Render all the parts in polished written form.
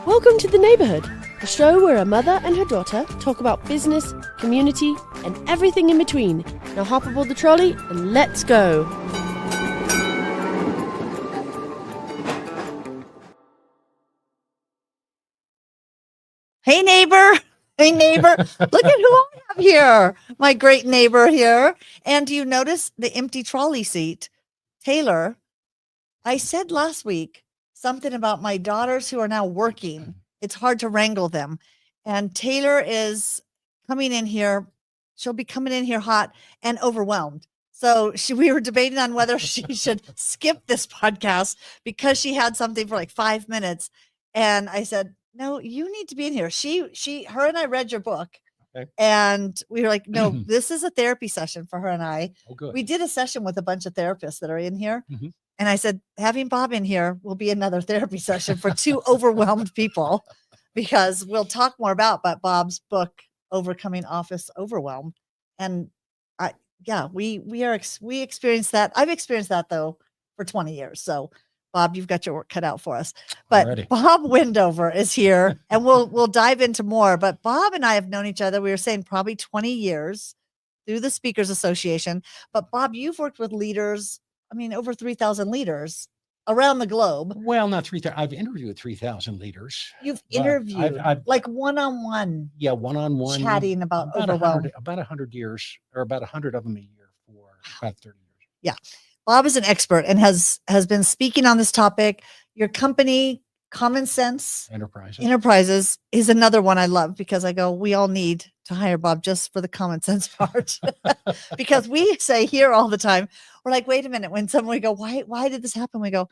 Welcome to The Neighborhood, a show where a mother and her daughter talk about business, community, and everything in between. Now hop aboard the trolley and let's go. Hey, neighbor. Hey, neighbor. Look at who I have here. My great neighbor here. And do you notice the empty trolley seat? Taylor, I said last week something about my daughters who are now working. It's hard to wrangle them. And Taylor is coming in here. She'll be coming in here hot and overwhelmed. So we were debating on whether she should skip this podcast because she had something for like 5 minutes. And I said, no, you need to be in here. Her and I read your book. Okay. And we were like, no, this is a therapy session for her and I. Oh, good. We did a session with a bunch of therapists that are in here. Mhm. And I said, having Bob in here will be another therapy session for two overwhelmed people, because we'll talk more about Bob's book, Overcoming Office Overwhelm. And we experienced that. I've experienced that though for 20 years. So Bob, you've got your work cut out for us. But Alrighty. Bob Wendover is here, and we'll dive into more. But Bob and I have known each other, we were saying probably 20 years through the Speakers Association. But Bob, you've worked with leaders, over 3,000 leaders around the globe. Well, not 3,000. I've interviewed 3,000 leaders. You've interviewed like one-on-one. Yeah, one-on-one. Chatting about overwhelm. About 100 years, or about 100 of them a year for about 30 years. Yeah. Bob is an expert and has been speaking on this topic. Your company, Common Sense Enterprises, is another one I love, because I go, we all need to hire Bob just for the common sense part. Because we say here all the time, we're like, wait a minute, when we go, why did this happen? We go,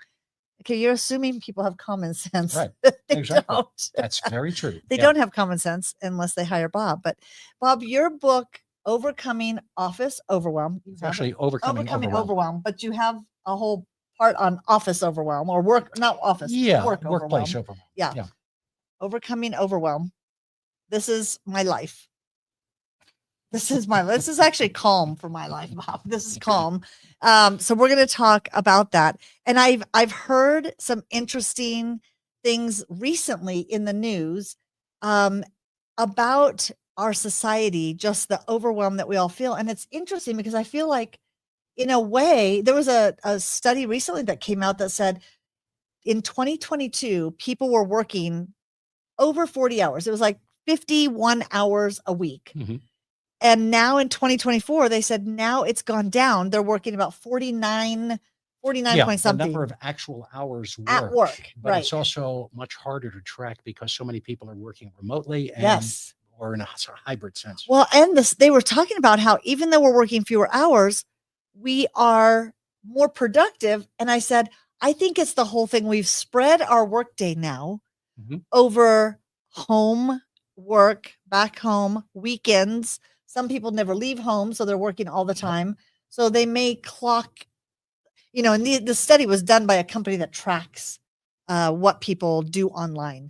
okay, you're assuming people have common sense. Right. They Exactly. don't. That's very true. They don't have common sense unless they hire Bob. But Bob, your book, Overcoming Office Overwhelm. It's actually Overcoming Overwhelm. But you have a whole part on office overwhelm, or work, not office. Yeah, overwhelm. workplace overwhelm. Yeah. Overcoming Overwhelm. This is my life. This is actually calm for my life, Bob. This is calm. So we're going to talk about that. And I've heard some interesting things recently in the news about our society, just the overwhelm that we all feel. And it's interesting because I feel like, in a way, there was a study recently that came out that said in 2022, people were working over 40 hours. It was like 51 hours a week. Mm-hmm. And now in 2024, they said now it's gone down. They're working about 49 point something. The number of actual hours at work. But right. It's also much harder to track because so many people are working remotely. And Yes. Or in a sort of hybrid sense. Well, and they were talking about how even though we're working fewer hours, we are more productive. And I said, I think it's the whole thing. We've spread our workday now over home work, back home, weekends. Some people never leave home, so they're working all the time. So they may clock, and the study was done by a company that tracks what people do online.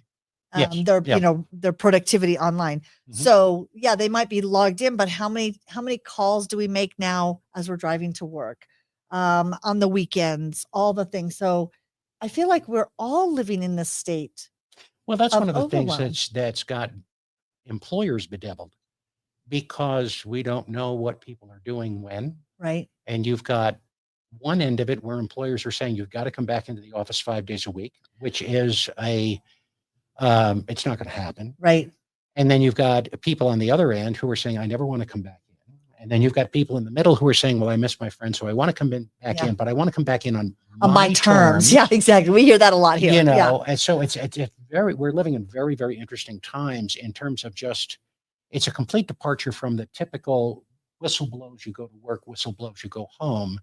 Their productivity online. Mm-hmm. So they might be logged in, but how many calls do we make now as we're driving to work, on the weekends, all the things. So I feel like we're all living in this state. Well, that's one of the things that's got employers bedeviled, because we don't know what people are doing when. Right. And you've got one end of it where employers are saying you've got to come back into the office 5 days a week, which is it's not going to happen. Right. And then you've got people on the other end who are saying, I never want to come back in. And then you've got people in the middle who are saying, well, I miss my friends, so I want to come back in, but I want to come back in on my terms. Yeah, exactly. We hear that a lot here. And so it's we're living in very, very interesting times in terms of it's a complete departure from the typical whistle blows, you go to work, whistle blows, you go home,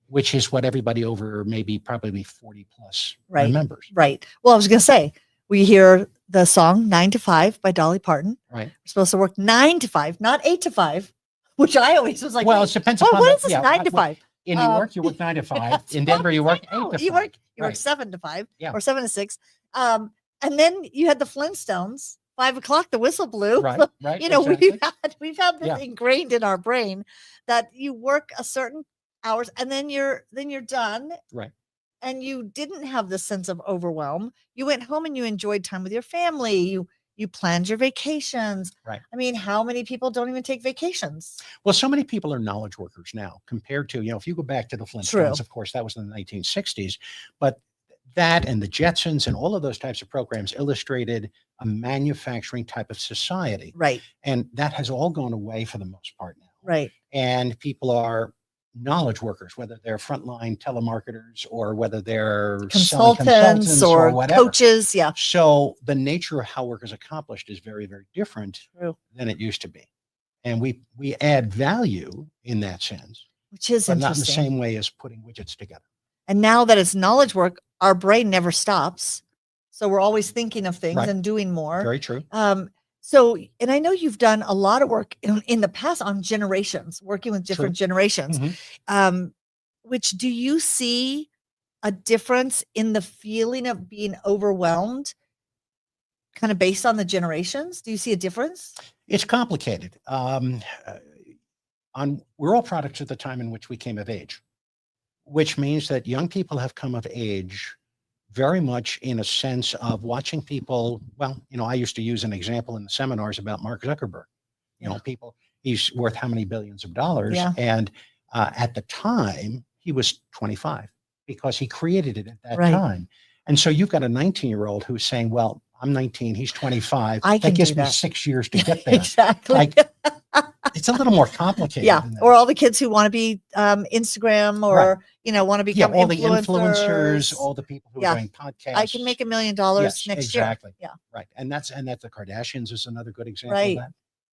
which is what everybody over probably 40 plus remembers. Right. Well, I was going to say, we hear the song 9 to 5 by Dolly Parton. Right. We're supposed to work 9 to 5, not 8 to 5, which I always was like, well, it depends upon what is this 9 to 5? In New York, you work 9 to 5. In Denver, you work 8 to 5. You work 7 to 5 or 7 to 6. And then you had the Flintstones, 5 o'clock, the whistle blew. Right. Exactly. We've had this ingrained in our brain that you work a certain hours and then you're done. Right. and you didn't have this sense of overwhelm. You went home and you enjoyed time with your family. You planned your vacations. Right. I mean, how many people don't even take vacations? Well, so many people are knowledge workers now compared to, if you go back to the Flintstones, of course, that was in the 1960s, but that and the Jetsons and all of those types of programs illustrated a manufacturing type of society. Right. And that has all gone away for the most part now. Right. And people are knowledge workers, whether they're frontline telemarketers or whether they're selling Consultants or whatever. coaches. Yeah. So the nature of how work is accomplished is very, very different True. than it used to be. And we add value in that sense, Which is but not in the interesting. same way as putting widgets together. And now that it's knowledge work, our brain never stops. So we're always thinking of things Right. and doing more. Very true. So, and I know you've done a lot of work in the past on generations, working with different generations. Mhm. Which do you see a difference in the feeling of being overwhelmed, kind of based on the generations? Do you see a difference? It's complicated. We're all products of the time in which we came of age, which means that young people have come of age very much in a sense of watching people. Well, I used to use an example in the seminars about Mark Zuckerberg. People, he's worth how many billions of dollars? Yeah. And at the time, he was 25 because he created it at that Right. time. And so you've got a 19-year-old who's saying, well, I'm 19, he's 25. I can That gives do me that. 6 years to get there. Exactly. Like, it's a little more complicated. Yeah. than that. Or all the kids who want to be Instagram or, want to become all the influencers, all the people who Yeah. are doing podcasts. I can make $1 million Yes, next exactly. year. Yeah. Right. And that's the Kardashians is another good example Right. of that.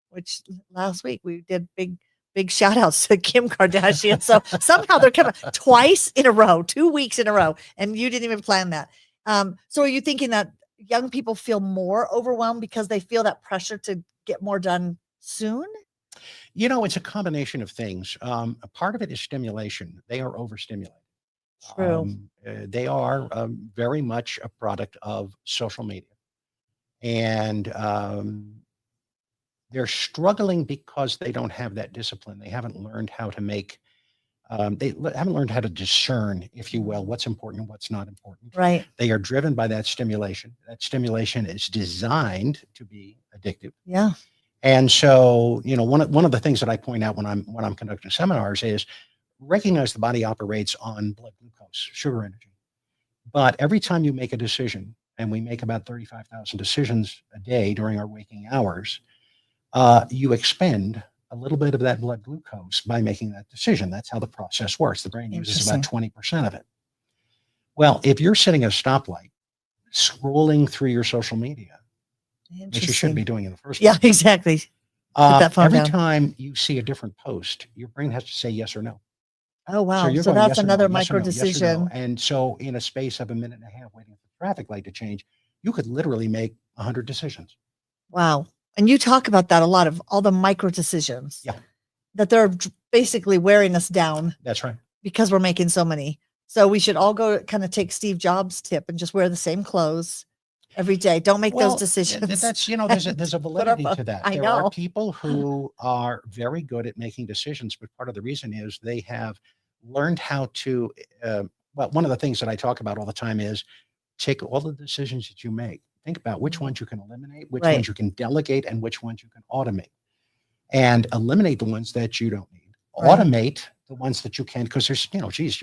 Which last week we did big shout outs to Kim Kardashian. So somehow they're coming twice in a row, 2 weeks in a row. And you didn't even plan that. So are you thinking that young people feel more overwhelmed because they feel that pressure to get more done soon? It's a combination of things. A part of it is stimulation. They are overstimulated. True. They are very much a product of social media. And they're struggling because they don't have that discipline. They haven't learned how to haven't learned how to discern, if you will, what's important and what's not important. Right. They are driven by that stimulation. That stimulation is designed to be addictive. Yeah. And so, one of the things that I point out when I'm conducting seminars is recognize the body operates on blood glucose, sugar energy. But every time you make a decision, and we make about 35,000 decisions a day during our waking hours, you expend a little bit of that blood glucose by making that decision. That's how the process works. The brain uses about 20% of it. Well, if you're sitting at a stoplight, scrolling through your social media, which you shouldn't be doing in the first place. Yeah, exactly. Put that phone every down. time you see a different post, your brain has to say yes or no. Oh, wow. you're So going that's yes or no, another yes or micro no, yes or no. decision. And so in a space of a minute and a half waiting for the traffic light to change, you could literally make 100 decisions. Wow. And you talk about that a lot, of all the micro decisions. Yeah. That they're basically wearing us down That's right. because we're making so many. So we should all go kind of take Steve Jobs' tip and just wear the same clothes every day. Don't make those decisions. That's, there's a validity to that. I There know. are people who are very good at making decisions, but part of the reason is they have learned how to, one of the things that I talk about all the time is take all the decisions that you make. Think about which ones you can eliminate, which Right. ones you can delegate, and which ones you can automate. And eliminate the ones that you don't need. Right. Automate the ones that you can, because there's,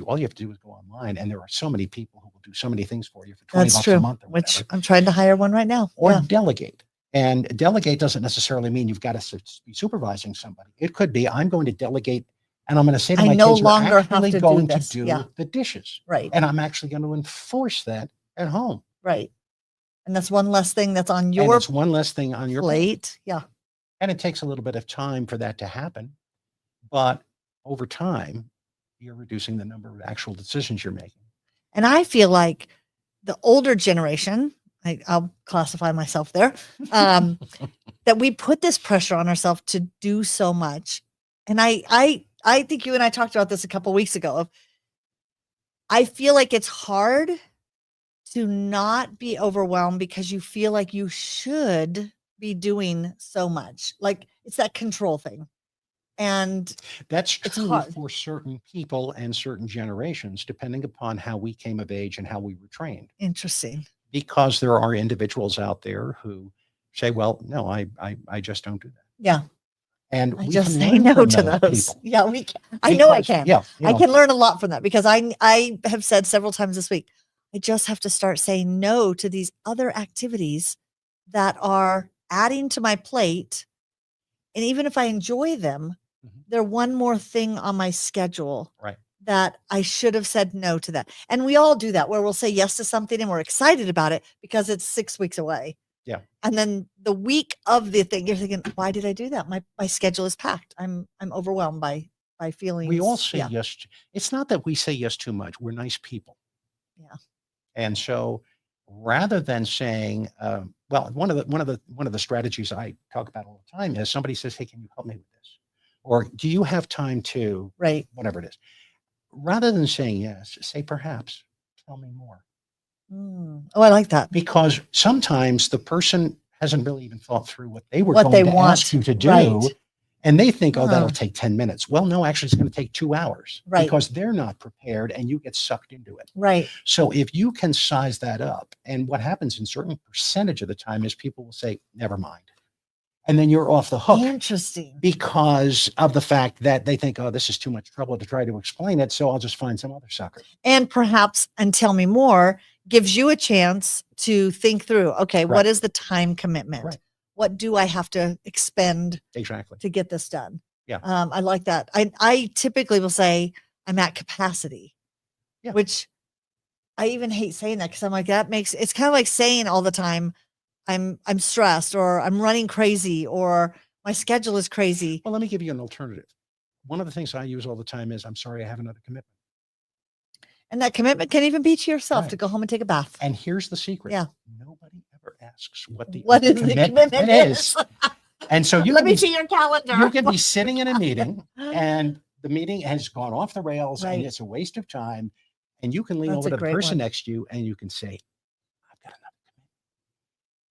all you have to do is go online, and there are so many people who will do so many things for you for 20 That's bucks true. a month or Which whatever. I'm trying to hire one right now. Or Yeah. delegate. And delegate doesn't necessarily mean you've got to be supervising somebody. It could be, I'm going to delegate, and I'm going to say to I my no kids, longer we're have actually to do going this. to do Yeah. the dishes. Right. And I'm actually going to enforce that at home. Right. And that's one less thing that's on And your it's one less thing on your plate. Yeah. And it takes a little bit of time for that to happen. But over time, you're reducing the number of actual decisions you're making. And I feel like the older generation, I'll classify myself there, that we put this pressure on ourselves to do so much. And I think you and I talked about this a couple weeks ago. I feel like it's hard to not be overwhelmed because you feel like you should be doing so much. Like it's that control thing. And That's It's true hard. for certain people and certain generations, depending upon how we came of age and how we were trained. interesting. Because there are individuals out there who say, "Well, no, I just don't do that," Yeah. and I we just can say learn no from to those those. people. Yeah, we can. I know I Because, can. yeah, I can learn a lot from that because I have said several times this week, I just have to start saying no to these other activities that are adding to my plate. And even if I enjoy them, Mhm. they're one more thing on my schedule Right. that I should have said no to that. And we all do that where we'll say yes to something and we're excited about it because it's 6 weeks away. Yeah. And then the week of the thing, you're thinking, why did I do that? My schedule is packed. I'm overwhelmed by feelings. We all say Yeah. yes. It's not that we say yes too much. We're nice people. Yeah. And so rather than saying, well, one of the strategies I talk about all the time is somebody says, "Hey, can you help me with this?" Or "Do you have time to," Right. whatever it is. Rather than saying yes, say perhaps, tell me more. Oh, I like that. Because sometimes the person hasn't really even thought through what they were What going they to want. ask you to do. Right. And they think, "Oh, that'll Huh. take 10 minutes. Well, no, actually, it's going to take 2 hours Right. because they're not prepared and you get sucked into it. Right. So if you can size that up, and what happens in certain percentage of the time is people will say, "Never mind." And then you're off the hook Interesting. because of the fact that they think, "Oh, this is too much trouble to try to explain it. So I'll just find some other sucker." And perhaps, and tell me more, gives you a chance to think through, okay, Right. what is the time commitment? Right. What do I have to expend Exactly. to get this done? Yeah. I like that. I typically will say I'm at capacity, Yeah. which I even hate saying that because I'm like, that makes it's kind of like saying all the time, I'm stressed or I'm running crazy or my schedule is crazy. Well, let me give you an alternative. One of the things I use all the time is, "I'm sorry, I have another commitment." And that commitment can even be to yourself to Right. go home and take a bath. And here's the secret. Yeah. Nobody ever asks what the What other is the commitment is. And so you Let can me be, see your calendar. you can be sitting in a meeting and the meeting has gone off the rails Right. and it's a waste of time. And you can lean That's over a to the great person one. next to you and you can say, "I've got another commitment."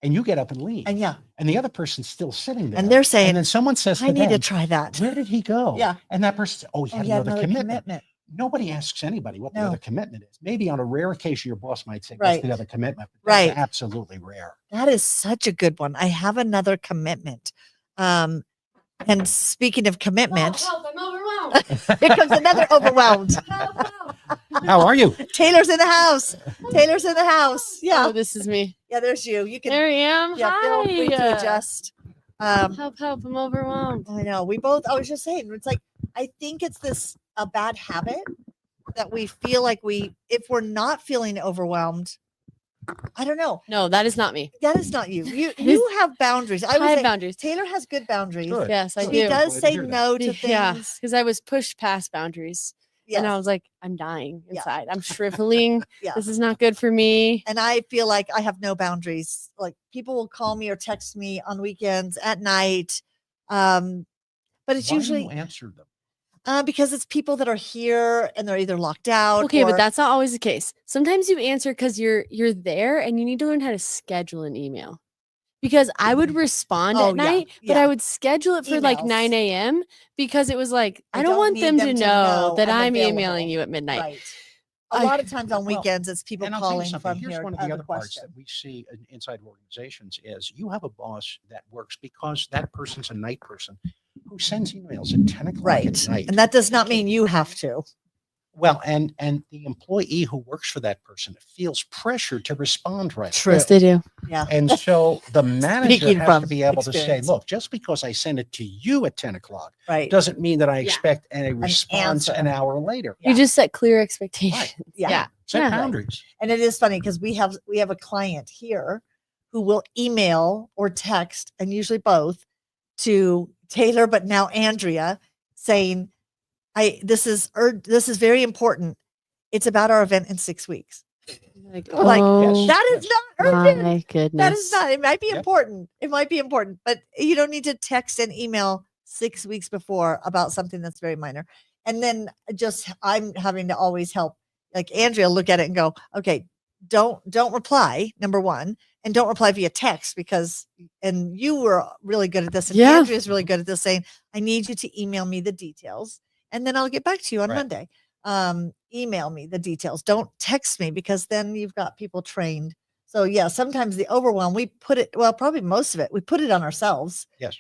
And you get up and leave. And yeah. And the other person's still sitting there. And they're saying, and then someone says I to need to them, try that. "Where did he go?" Yeah. And that person says, "Oh, he Oh, had yeah, another commitment." Nobody asks anybody what the No. other commitment is. Maybe on a rare occasion, your boss might say, "What's Right. the other commitment?" But that's Right. absolutely rare. That is such a good one. I have another commitment. And speaking of commitment, Help, I'm overwhelmed. here comes another overwhelmed. Help, help. How are you? Taylor's in the house. Taylor's in the house. Yeah. Oh, this is me. Yeah, there's you. You can There I am. feel free to Hi. adjust. Help, help, I'm overwhelmed. I know. I was just saying, it's like, I think it's a bad habit that we feel like if we're not feeling overwhelmed, I don't know. No, that is not me. That is not you. You have boundaries. I I would have say boundaries. Taylor has good boundaries. Good. Yes, I She do. does Glad to say hear that. no to Yeah, things. because I was pushed past boundaries. Yes. And I was like, I'm dying Yeah. inside. I'm shriveling. Yeah. This is not good for me. And I feel like I have no boundaries. Like people will call me or text me on weekends at night. But it's Why usually do you answer them? because it's people that are here and they're either locked out. Okay, or, but that's not always the case. Sometimes you answer because you're there and you need to learn how to schedule an email. Because I would respond Oh, at yeah, night, but yeah. I would schedule it for like Emails. 9 a.m. because it was like, I I don't don't want need them them to to know know that I'm I'm available. emailing you at midnight. right. A I- lot of times on Well, weekends, it's people And I'll tell you calling something. from Here's here. one of I the have other a parts question. that we see inside organizations is you have a boss that works because that person's a night person who sends emails at 10 o'clock Right. at night. And that does not mean you have to. Well, and the employee who works for that person feels pressure to respond right. True. Yes, they do. Yeah. And so the manager Speaking has from to be able to say, experience. "Look, just because I send it to you at 10 o'clock Right. doesn't mean that I Yeah. expect a response answer. an hour later." Yeah. You just set clear expectations. Yeah. Yeah. Set Yeah. boundaries. And it is funny because we have a client here who will email or text, and usually both, to Taylor, but now Andrea, saying, this is very important. It's about our event in 6 weeks. Like, Like, oh, that is not urgent. my goodness. That is not. It might be Yep. important. It might be important, but you don't need to text and email 6 weeks before about something that's very minor. And then I'm having to always help, like Andrea, look at it and go, okay, don't reply. Number one, and don't reply via text and you were really good at this. And Yeah. Andrea's really good at this, saying, I need you to email me the details and then I'll get back to you on Monday. Email me the details. Don't text me because then you've got people trained. So yeah, sometimes the overwhelm, we put it, well, probably most of it, we put it on ourselves. Yes.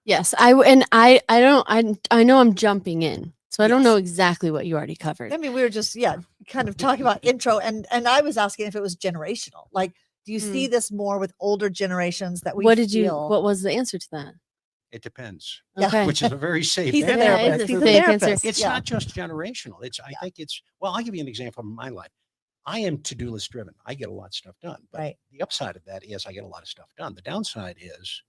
Yes. I know I'm jumping in. So I don't know exactly what you already covered. I mean, we were just, kind of talking about intro and I was asking if it was generational. Like, do you see this more with older generations that what was the answer to that? It depends. Okay. Which is a very safe He's a answer. therapist. it's He's a a safe therapist. answer. It's not just generational. I think it's, well, I'll give you an example of my life. I am to-do list driven. I get a lot of stuff done. But the upside of that is I get a lot of stuff done. The downside is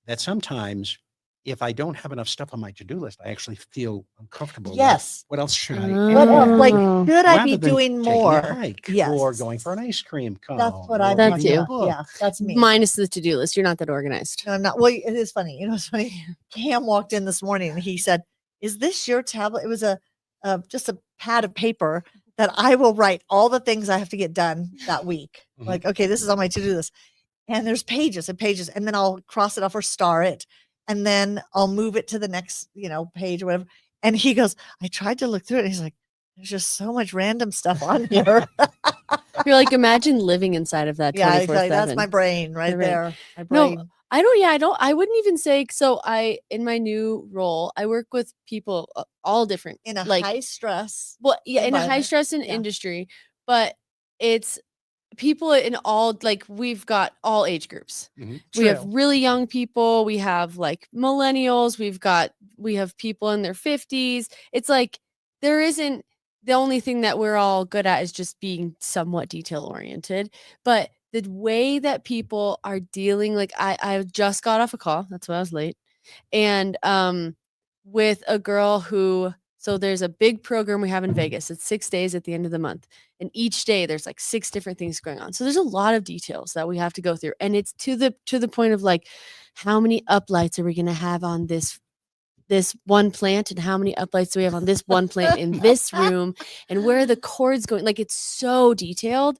that sometimes if I don't have enough stuff on my to-do list, I actually feel uncomfortable. Yes. What else should I What else? add? Like, should I be Rather than doing taking a more? hike Yes. or going for an ice cream cone. That's what I'm That's talking you. about. Yeah, that's me. Minus the to-do list. You're not that organized. No, I'm not. Well, it is funny. You know, it's funny. Cam walked in this morning and he said, is this your tablet? It was just a pad of paper that I will write all the things I have to get done that week. Like, okay, this is on my to-do list. And there's pages and pages. And then I'll cross it off or star it. And then I'll move it to the next, page or whatever. And he goes, I tried to look through it. And he's like, there's just so much random stuff on here. You're like, imagine living inside of that 24/7. Yeah, exactly. That's my brain right there. My brain. No, I wouldn't even say, so in my new role, I work with people all different. In a high stress. Well, yeah, in a high stress industry, but it's people in all, like, we've got all age groups. We have really young people. We have like millennials. We have people in their 50s. It's like, there isn't, the only thing that we're all good at is just being somewhat detail oriented. But the way that people are dealing, like I just got off a call. That's why I was late. And with a girl so there's a big program we have in Vegas. It's 6 days at the end of the month. And each day there's like 6 different things going on. So there's a lot of details that we have to go through. And it's to the point of like, how many uplights are we going to have on this one plant, and how many uplights do we have on this one plant in this room, and where are the cords going? Like, it's so detailed.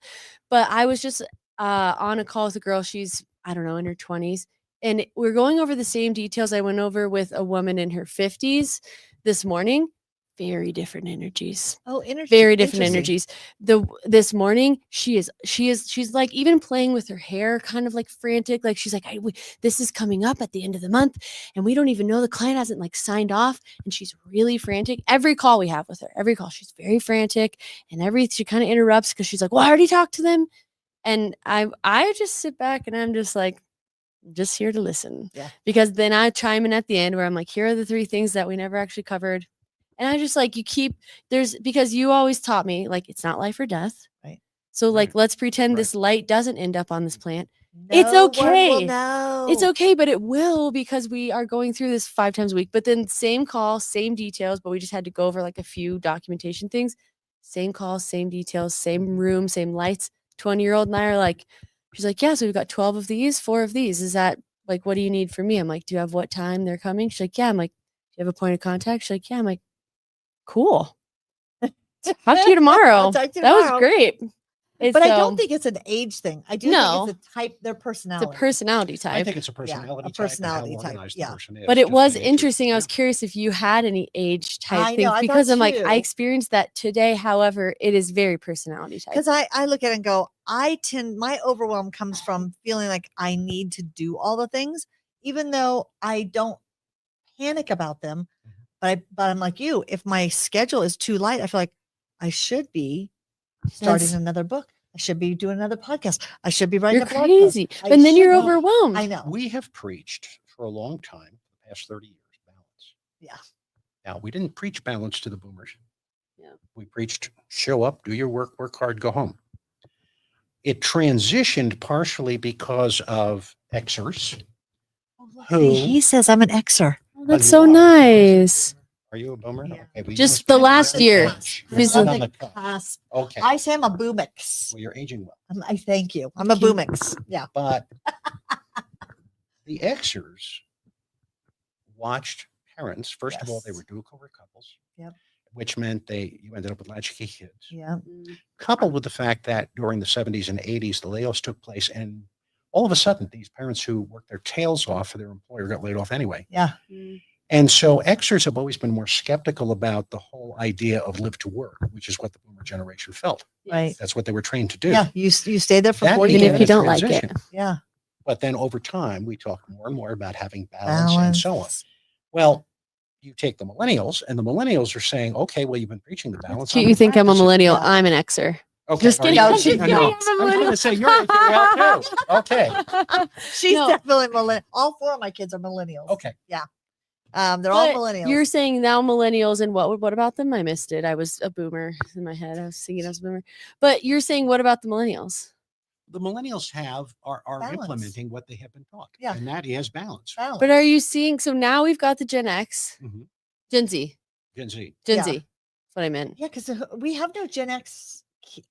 But I was just on a call with a girl. She's, I don't know, in her 20s. And we're going over the same details I went over with a woman in her 50s this morning. Very different energies. Oh, energy. Very different energies. This morning, she's like even playing with her hair, kind of like frantic. Like, she's like, this is coming up at the end of the month, and we don't even know, the client hasn't like signed off, and she's really frantic. Every call we have with her, every call, she's very frantic, and she kind of interrupts because she's like, well, I already talked to them. And I just sit back and I'm just like, just here to listen. Yeah. Because then I chime in at the end where I'm like, here are the 3 things that we never actually covered. And I just like, because you always taught me, like, it's not life or death. Right. So like, let's pretend this light doesn't end up on this plant. No, it's okay. No. It's okay, but it will, because we are going through this 5 times a week. But then same call, same details, but we just had to go over like a few documentation things. Same call, same details, same room, same lights. 20-year-old and I are like, she's like, yeah, so we've got 12 of these, 4 of these. Is that like, what do you need from me? I'm like, do you have what time they're coming? She's like, yeah. I'm like, do you have a point of contact? She's like, yeah. I'm like, cool. Talk to you tomorrow. Talk to you that tomorrow. Was great. But I don't think it's an age thing. I do think it's a type, their personality. It's a personality type. I think it's a personality type. Personality type. Yeah. But it was interesting. I was curious if you had any age type things, because I'm like, I experienced that today. However, it is very personality type. Because I look at it and go, my overwhelm comes from feeling like I need to do all the things, even though I don't panic about them. But I'm like you, if my schedule is too light, I feel like I should be starting another book. I should be doing another podcast. I should be writing a blog post. Crazy. But then you're overwhelmed. I know. We have preached for a long time, the past 30 years, balance. Yeah. Now, we didn't preach balance to the boomers. Yeah. We preached show up, do your work hard, go home. It transitioned partially because of Xers. He says I'm an Xer. Oh, that's so nice. Are you a boomer? Yeah. Okay, just the last year. Okay. I say I'm a boomix. Well, you're aging well. I thank you. I'm a boomix. Yeah. But the Xers watched parents. First of all, they were dual cover couples. Yep. which meant you ended up with latchkey kids. Yeah. Coupled with the fact that during the 70s and 80s, the layoffs took place, and all of a sudden, these parents who worked their tails off for their employer got laid off anyway. Yeah. And so Xers have always been more skeptical about the whole idea of live to work, which is what the boomer generation felt. Right. That's what they were trained to do. Yeah. You stayed there for That 40 Even began if years. you a don't like it. transition. Yeah. But then over time, we talk more and more about having balance and so on. Well, you take the millennials, and the millennials are saying, okay, well, you've been preaching the balance. Cute, you think I'm a practicing it." millennial. Yeah. I'm an Xer. Okay. Just are kidding. you? I'm just kidding. kidding. No, I'm a I was going millennial. to say, you're out too. Okay. She's No. definitely millennial. All 4 of my kids are millennials. Okay. They're all But millennials. You're saying now millennials, and what about them? I missed it. I was a boomer in my head. I was thinking I was a boomer. But you're saying what about the millennials? The millennials are Balance. implementing what they have been taught. Yeah. And that is balance. Balance. But are you seeing? So now we've got the Gen X, Mhm. Gen Z, Gen Z. Gen Yeah. Z. That's what I meant. Yeah, because we have no Gen X.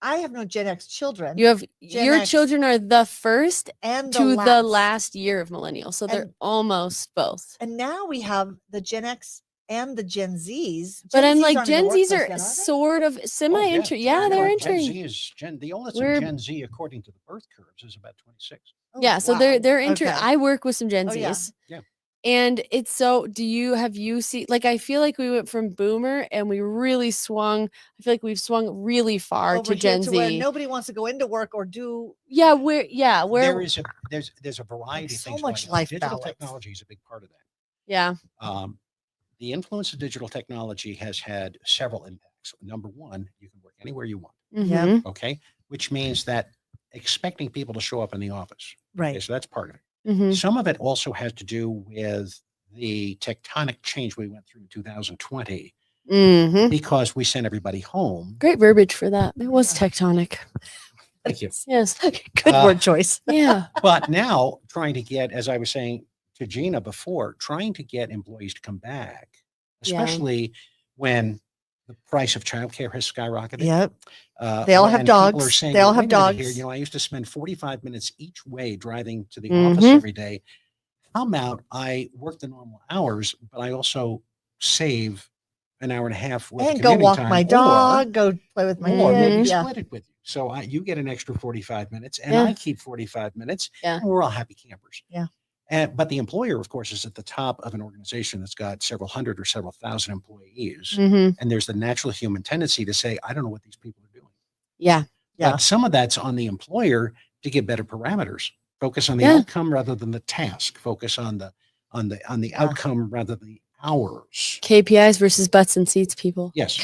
I have no Gen X children. You have Gen your X children are the first and to the last year of millennials, so they're And- almost both. And now we have the Gen X and the Gen Zs. But Gen I'm Zs like aren't in the Gen Zs workplace are yet, they? sort of semi-entry. Yeah, Yeah, they're Gen entering. Z is the oldest We're- of Gen Z, according to the birth curves, is about 26. Oh, Yeah, so wow. they're entering. Okay. I work with some Gen Oh, Zs. yeah. Yeah. And it's so, have you seen, like, I feel like we went from boomer and we really swung, I feel like we've swung really far Over to here Gen to where Z. nobody wants to go into work or do. Yeah, where There's a variety of so things much going on. life Digital balance. technology is a big part of that. yeah. The influence of digital technology has had several impacts. Number one, you can work anywhere you want. Yeah. Mhm. Okay. Which means that expecting people to show up in the office. Okay, Right. so that's part of it. Mhm. Some of it also has to do with the tectonic change we went through in 2020 Mhm. because we sent everybody home. Great verbiage for that. It was tectonic. Thank you. Yes. Good word choice. Yeah. But now trying to get, as I was saying to Gina before, trying to get employees to come back, Yeah. especially when the price of childcare has skyrocketed. Yep. They all have and people are dogs. saying, They all "Well, have wait a minute dogs." Here, I used to spend 45 minutes each way driving to the Mhm. office every day. How about I work the normal hours, but I also save an hour and a half worth And of go commuting walk time, my dog, go play with my or maybe kid. Yeah. split it with you. So you get an extra 45 minutes and Yeah. I keep 45 minutes Yeah. and we're all happy campers. Yeah. But the employer, of course, is at the top of an organization that's got several hundred or several thousand employees. Mhm. And there's the natural human tendency to say, I don't know what these people are doing. Yeah. Yeah. But some of that's on the employer to get better parameters. Focus on the Yeah. outcome rather than the task. Focus on the outcome rather than the hours. KPIs versus butts and seats, people. Yes,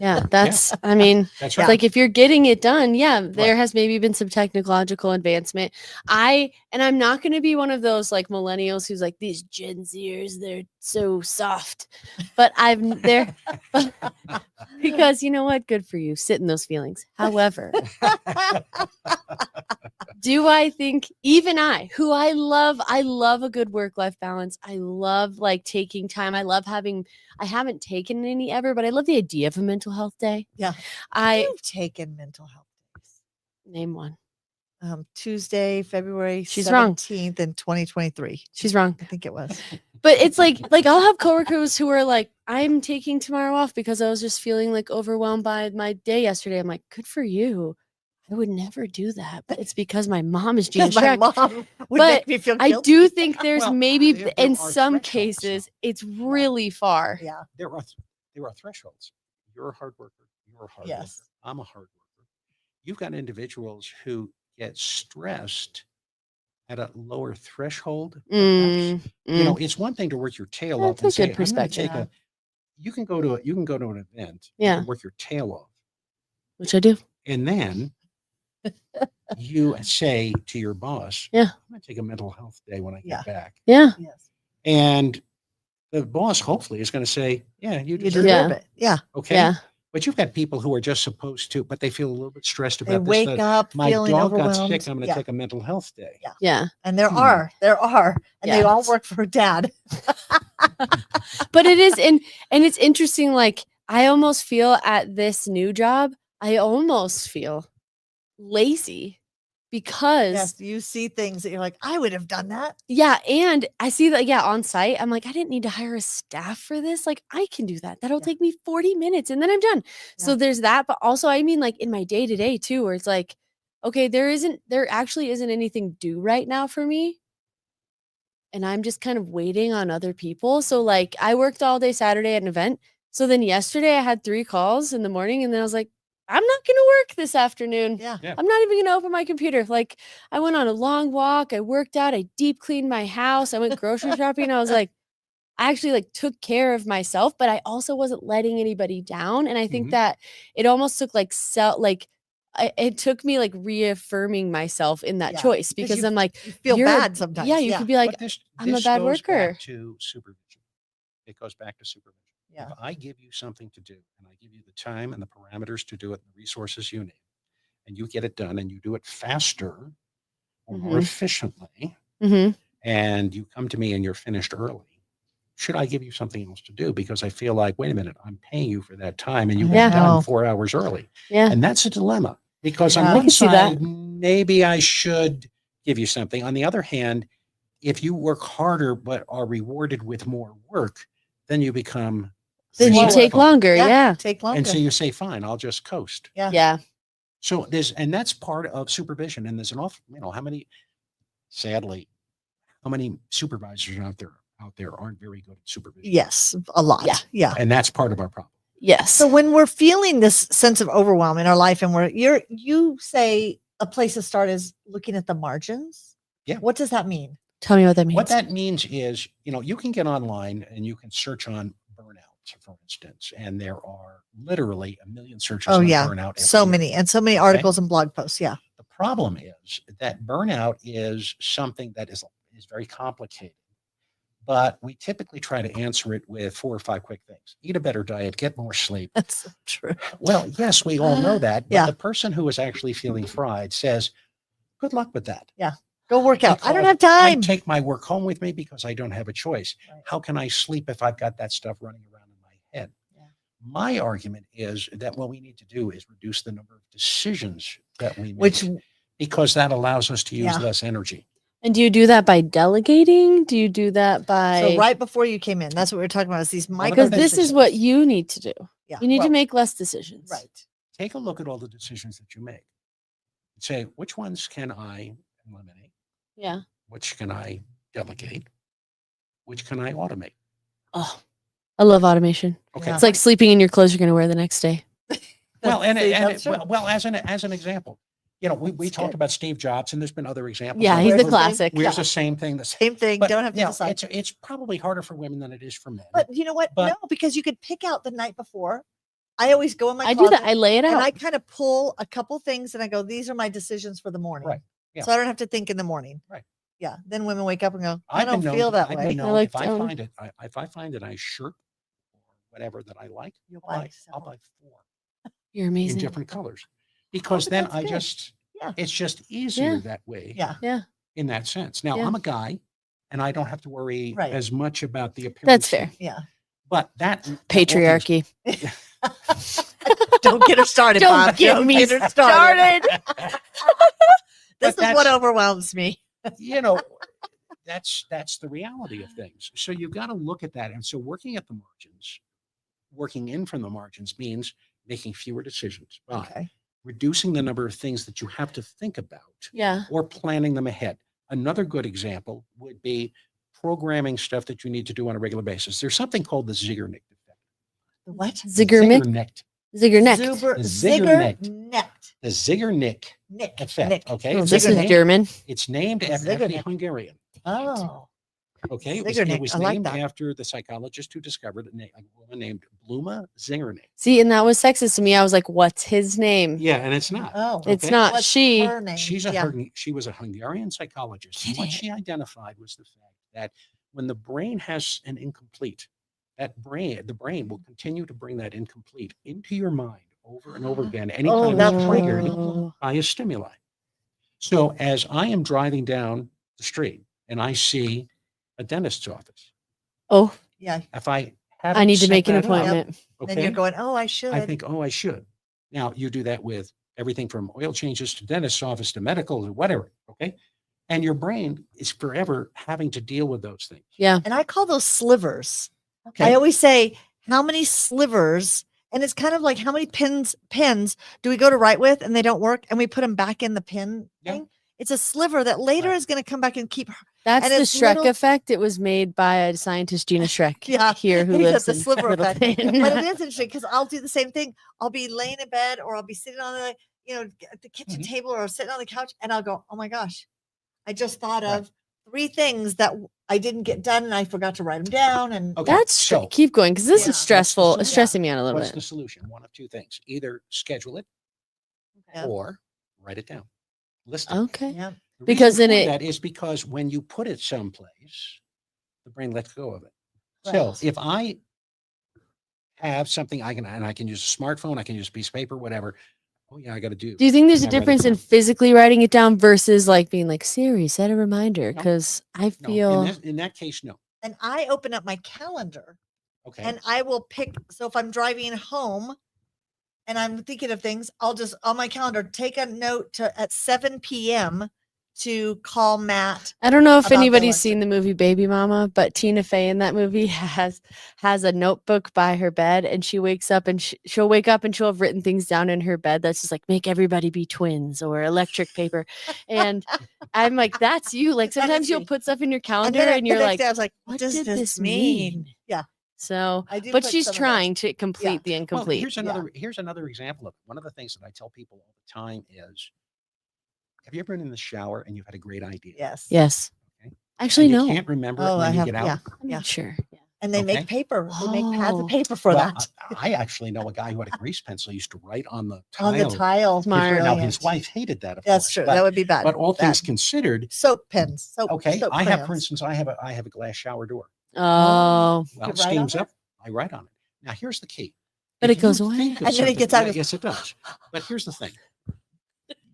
Yeah. That's, I mean, that's it's right. like if you're getting it done, yeah, there Right. has maybe been some technological advancement. I'm not going to be one of those like millennials who's like these Gen Zers, they're so soft. But there because you know what? Good for you. Sit in those feelings. However, do I think even I love a good work-life balance. I love like taking time. I haven't taken any ever, but I love the idea of a mental health day. Yeah. I You've taken mental health days. name one. Tuesday, February She's wrong. 17th in 2023. She's wrong. I think it was. But it's like I'll have coworkers who are like, I'm taking tomorrow off because I was just feeling like overwhelmed by my day yesterday. I'm like, good for you. I would never do that. But it's because my mom is Gina Because my Schreck. mom would But make me feel I guilty. do think there's Well, maybe there in are some thresholds, cases though. it's really far. Yeah. There are thresholds. You're a hard worker. You're a hard Yes. worker. I'm a hard worker. You've got individuals who get stressed at a lower threshold. perhaps. You know, it's one thing to work your tail off That's a and good say, I'm going to perspective. take you can go to an event, you Yeah. can work your tail off. Which I do. And then you say to your boss, Yeah. I'm going to take a mental health day when I Yeah. get back. Yeah. Yes. And the boss hopefully is going to say, yeah, you You deserve deserve it. it. Yeah. Okay. Yeah. But you've got people who are just supposed to, but they feel a little bit stressed They about wake this. up My feeling dog got overwhelmed. sick. I'm going to Yeah. take a mental health day. Yeah. Yeah. And there Hmm. are. And they Yeah. all work for dad. But it is and it's interesting. Like I almost feel at this new job, I almost feel lazy because Yes, you see things that you're like, I would have done that. yeah, and I see that on site. I'm like, I didn't need to hire a staff for this. Like, I can do that. That'll take me 40 minutes and then I'm done. So there's that, but also I mean like in my day-to-day too, where it's like, okay, there actually isn't anything due right now for me. And I'm just kind of waiting on other people. So like I worked all day Saturday at an event. So then yesterday I had 3 calls in the morning and then I was like, I'm not going to work this afternoon. Yeah. I'm not even going to open my computer. Like I went on a long walk. I worked out. I deep cleaned my house. I went grocery shopping. I was like, I actually like took care of myself, but I also wasn't letting anybody down. And I think that it almost took like it took me like reaffirming myself in that choice because I'm like, you feel bad sometimes. Yeah, you could be like, I'm a bad goes worker. back to supervision. It goes back to supervision. Yeah. If I give you something to do and I give you the time and the parameters to do it, and the resources you need, and you get it done and you do it faster or more efficiently, and you come to me and you're finished early, should I give you something else to do? Because I feel like, wait a minute, I'm paying you for that time and you get done 4 hours early. Yeah. And that's a dilemma because on one side, maybe I should give you something. On the other hand, if you work harder but are rewarded with more work, then you become then you take longer. Take longer. And so you say, fine, I'll just coast. Yeah. So and that's part of supervision. And there's an awful, sadly, how many supervisors out there aren't very good at supervision. Yes, a lot. Yeah. And that's part of our problem. Yes. So when we're feeling this sense of overwhelm in our life and you say a place to start is looking at the margins. Yeah. What does that mean? Tell me what that means. What that means is, you can get online and you can search on burnout, for instance, and there are literally a million searches on burnout. So many articles and blog posts. Yeah. The problem is that burnout is something that is very complicated, but we typically try to answer it with 4 or 5 quick things. Eat a better diet, get more sleep. That's so true. Well, yes, we all know that, but the person who is actually feeling fried says, good luck with that. Yeah. Go work out. I don't have I time. take my work home with me because I don't have a choice. Right. How can I sleep if I've got that stuff running around in my head? Yeah. My argument is that what we need to do is reduce the number of decisions that we make, because that allows us to use less energy. And do you do that by delegating? Do you do that by... So right before you came in, that's what we were talking about, is these micro Because this is what you need to do. Yeah. You need to make less decisions. Right. Take a look at all the decisions that you make. Say, which ones can I eliminate? Yeah. Which can I delegate? Which can I automate? Oh, I love automation. Okay. It's like sleeping in your clothes you're going to wear the next day. Well, as an example, we talked about Steve Jobs, and there's been other examples. Yeah, he's the classic. Where's the same thing? But, don't have to decide. It's probably harder for women than it is for men. But you know what? No, because you could pick out the night before. I always go in my closet. I do that. I lay it out. And I kind of pull a couple things and I go, these are my decisions for the morning. Right. Yeah. So I don't have to think in the morning. Right. Yeah. Then women wake up and go, I don't feel that way. If I find a nice shirt or whatever that I like, I'll buy 4. You're amazing. In different colors. Because then it's just easier that way. Yeah. Yeah. In that sense. Now I'm a guy and I don't have to worry as much about the appearance. That's fair. Yeah. But that patriarchy. Don't get her started, Bob. Don't get her started. This is what overwhelms me. That's the reality of things. So you've got to look at that. And so working at the margins, working in from the margins means making fewer decisions by reducing the number of things that you have to think about or planning them ahead. Another good example would be programming stuff that you need to do on a regular basis. There's something called the Ziegler-Nick effect. The what? Ziegler-Nick. The Ziegler-Nick effect. Okay. This is German. It's named after the Hungarian. Oh. Okay. It was named after the psychologist who discovered a woman named Bluma Zingernick. See, and that was sexist to me. I was like, what's his name? Yeah, and it's not. Oh, it's not. What's she was a Hungarian psychologist. And what she identified was the fact that when the brain has an incomplete, the brain will continue to bring that incomplete into your mind over and over again anytime it's triggered by a stimuli. So as I am driving down the street and I see a dentist's office. Oh, yeah. If I need to make an appointment. Then you're going, I should. I think, I should. Now you do that with everything from oil changes to dentist's office to medical or whatever. Okay. And your brain is forever having to deal with those things. Yeah. And I call those slivers. Okay. I always say, how many slivers? And it's kind of like how many pins do we go to write with and they don't work and we put them back in the pin thing? It's a sliver that later is going to come back and keep. That's and the it's Shrek little- effect. It was made by a scientist, Gina Shrek, here who he lives said in the sliver Little effect. Thing. But it is interesting because I'll do the same thing. I'll be laying in bed or I'll be sitting on the, at the kitchen table or sitting on the couch and I'll go, oh my gosh, I just thought of 3 things that I didn't get done and I forgot to write them down. And that's so keep going because this is stressful. What's It's the stressing me out a little What's bit. the solution? One of 2 things: either schedule it or write it down. List it. Okay. Yeah. The Because reason then for that is because when you put it someplace, the brain lets go of it. Right. So if I have something I can use a smartphone, I can use a piece of paper, whatever. Oh yeah, I got to do. Do you think there's a I write it difference in down. physically writing it down versus like being like Siri, set a reminder? No. Because I No, feel in that case, no. And I open up my calendar Okay. and I will pick. So if I'm driving home and I'm thinking of things, I'll just on my calendar take a note at 7 p.m. to call Matt. I don't know if about the anybody's electric. seen the movie Baby Mama, but Tina Fey in that movie has a notebook by her bed, and she wakes up and she'll wake up and she'll have written things down in her bed that's just like make everybody be twins or electric paper, and I'm like, that's you. Like That sometimes is you'll me. put stuff in your And calendar then and the you're next like, day I was like, what what does did this mean? Yeah. So, I do but put she's some of those. trying to complete the Well, incomplete. here's another example of it. One of the things that I tell people all the time is, have you ever been in the shower and you've had a great idea? Yes. Yes. Okay. Actually, And you no. can't remember it Oh, when I you have. get out. Yeah. I'm Yeah. not sure. Yeah. And they Okay. make paper. They make pads Oh. of paper for Well, that. I actually know a guy who had a grease pencil, used to write on the tile. On the tile. Smart. Now his wife hated that. Of That's course, true. But, That would be bad. but all things Bad. considered, Soap pens. Soap. okay. Soap I have, for crayons. instance, I have a glass shower door. Oh, Well, You it write on steams it? up. I write on it. Now here's the key. but If it goes you away. think of And then it gets something- out of- Yes, it does. But here's the thing.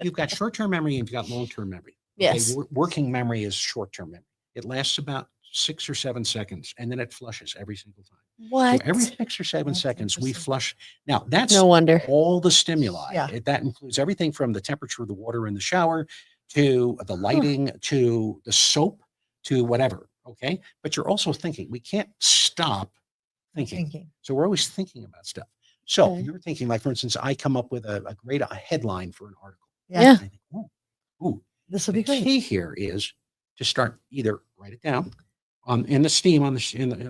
You've got short-term memory and you've got long-term memory. Yes. Working memory is short-term memory. It lasts about 6 or 7 seconds and then it flushes every single time. What? So every 6 or 7 That's seconds, we interesting. flush. Now, that's No wonder. all the stimuli. Yeah. That includes everything from the temperature of the water in the shower to the lighting to the soap to whatever. Okay. But you're also thinking. We can't stop thinking. So we're always thinking about stuff. So Okay. you're thinking, like, for instance, I come up with a great headline for an article. Yeah. And I think, ooh, This would the be great. key here is to start either write it down in the steam in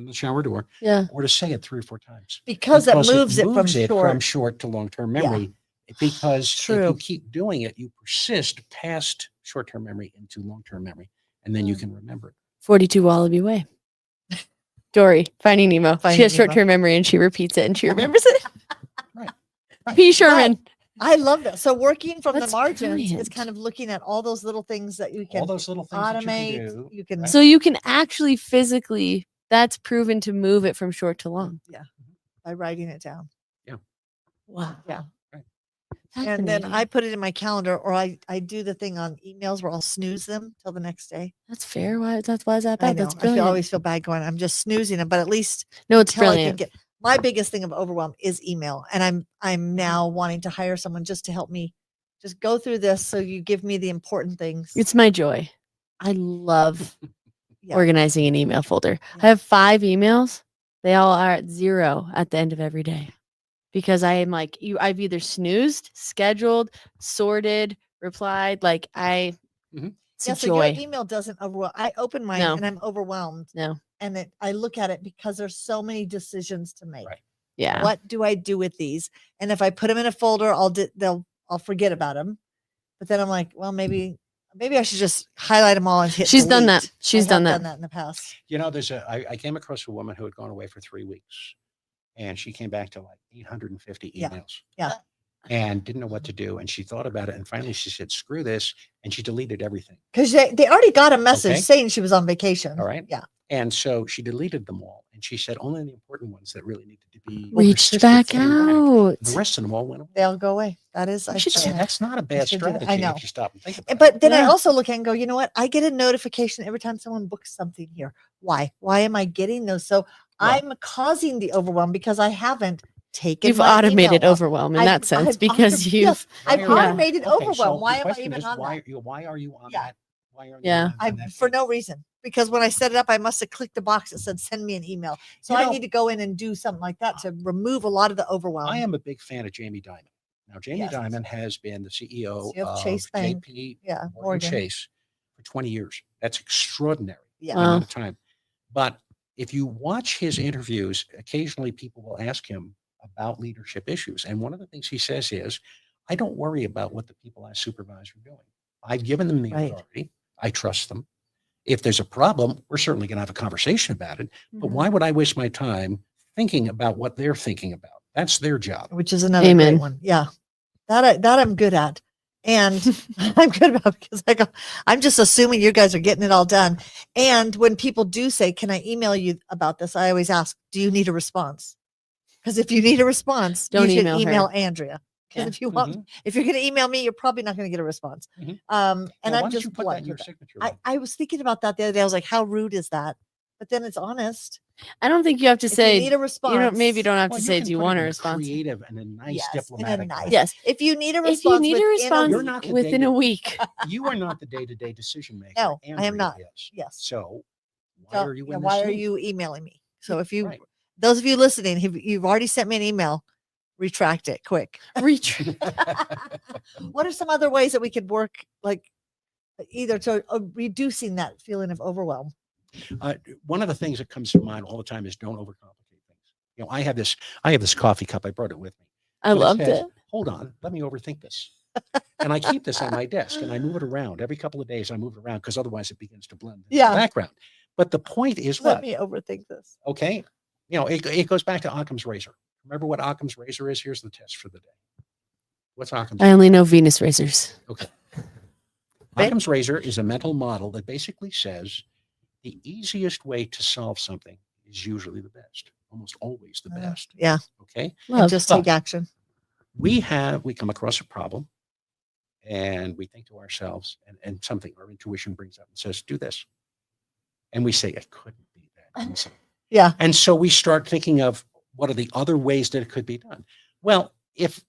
the shower door, Yeah. or to say it 3 or 4 times. Because it moves it from moves short. short to long-term memory. Because if True. you keep doing it, you persist past short-term memory into long-term memory, and then you can remember it. 42 Wallaby Way. Dory, Finding Nemo. Finding She has Nemo. short-term memory and she repeats it and she remembers it. Right. P. Sherman. I love that. So working from That's the margins is brilliant. kind of looking at all those little things that you All can those little things that automate. you can do. You can right? So you can actually physically, that's proven to move it from short to long. by writing it down. Wow. Yeah. And then I put it in my calendar, or I do the thing on emails where I'll snooze them till the next day. That's fair. Why is that I bad? know. That's I brilliant. always feel bad going, I'm just snoozing them, but at least No, it's until I can brilliant. get my biggest thing of overwhelm is email. And I'm now wanting to hire someone just to help me just go through this. So you give me the important things. It's my joy. I love Yeah. organizing an email folder. I have 5 emails. They all are at 0 at the end of every day because I am like you. I've either snoozed, scheduled, sorted, replied. Like it's Yeah, a so joy. your email doesn't overwhelm. I open mine No. and I'm overwhelmed. No. And I look at it because there's so many decisions to make. Right. Yeah. What do I do with these? And if I put them in a folder, I'll forget about them. But then I'm like, well, maybe I should just highlight them all and hit. She's done that. delete. She's I done have that. in the past. You know, I came across a woman who had gone away for 3 weeks, and she came back to like 850 Yeah. emails. Yeah. And didn't know what to do. And she thought about it. And finally she said, screw this. And she deleted everything. Because they already got a message Okay. saying she was on vacation. All right. Yeah. And so she deleted them all. And she said only the important ones that really needed to be Reached persisted back came out. The rest of them all went away. They'll go away. That is, I should should- say That's not a bad should do that. I strategy know. if you stop and think about it. But then I Yeah. also look at and go, you know what? I get a notification every time someone books something here. Why? Why am I getting those? So Well- I'm causing the overwhelm because I haven't taken You've my automated email off. Overwhelm in I've- that sense I've because yes, I've Why are you- automated Okay, Overwhelm. so Why the am I question even is, on why, that? why are you on Yeah. that? Why aren't Yeah. you on that For page? no reason, because when I set it up, I must have clicked the box that said send me an email. So You I know- need to go in and do something like that to remove a lot of the overwhelm. I am a big fan of Jamie Dimon. Now, Jamie Yes. Dimon has been the CEO CEO of of Chase Bank. JP Yeah, Morgan Morgan. Chase for 20 years. That's extraordinary Yeah. the amount of time. But if you watch his interviews, occasionally people will ask him about leadership issues. And one of the things he says is, I don't worry about what the people I supervise are doing. I've given them the Right. authority. I trust them. If there's a problem, we're certainly going to have a conversation about it. But Mhm. why would I waste my time thinking about what they're thinking about? That's their job. Which is another Amen. great one. Yeah. That I'm good at. And I'm good about because I'm just assuming you guys are getting it all done. And when people do say, can I email you about this? I always ask, do you need a response? Because if you need a response, Don't you should email her. email Andrea. Because Yeah. if you want, if you're going to email me, you're probably not going to get a response. Mhm. And Now, why I'm don't just you put that blunt in your with that. signature line? I was thinking about that the other day. I was like, how rude is that? But then it's honest. I don't think you have to If say, you need a response, maybe you don't have Well, to you say, can do you put it want a in a response? creative and a nice yes, in a diplomatic nice. way. Yes. If you need a If you response, need a within response You're not the within a day-to- week, You are not the day-to-day decision maker. No, I am Andrea not. is. Yes. So why Don't- are you yeah, in why this are loop? you emailing me? So if you, Right. those of you listening, if you've already sent me an email, retract it quick. reach. What are some other ways that we could work, like either to reducing that feeling of overwhelm? One of the things that comes to mind all the time is don't overcomplicate things. You know, I have this coffee cup. I brought it with me. I And loved says, it. Hold on, let me overthink this. And I keep this on my desk and I move it around every couple of days. I move it around because otherwise it begins to blend in Yeah. the background. But the point is Let what? me overthink this. Okay. You know, it goes back to Occam's razor. Remember what Occam's razor is? Here's the test for the day. What's Occam's I only know Venus razors. Okay. Right. Occam's razor is a mental model that basically says the easiest way to solve something is usually the best, almost always the best. Yeah. Okay. And Love. just But- take action. We come across a problem and we think to ourselves, and something our intuition brings up and says, do this. And we say, it couldn't be that easy. Yeah. And so we start thinking of what are the other ways that it could be done. Well, if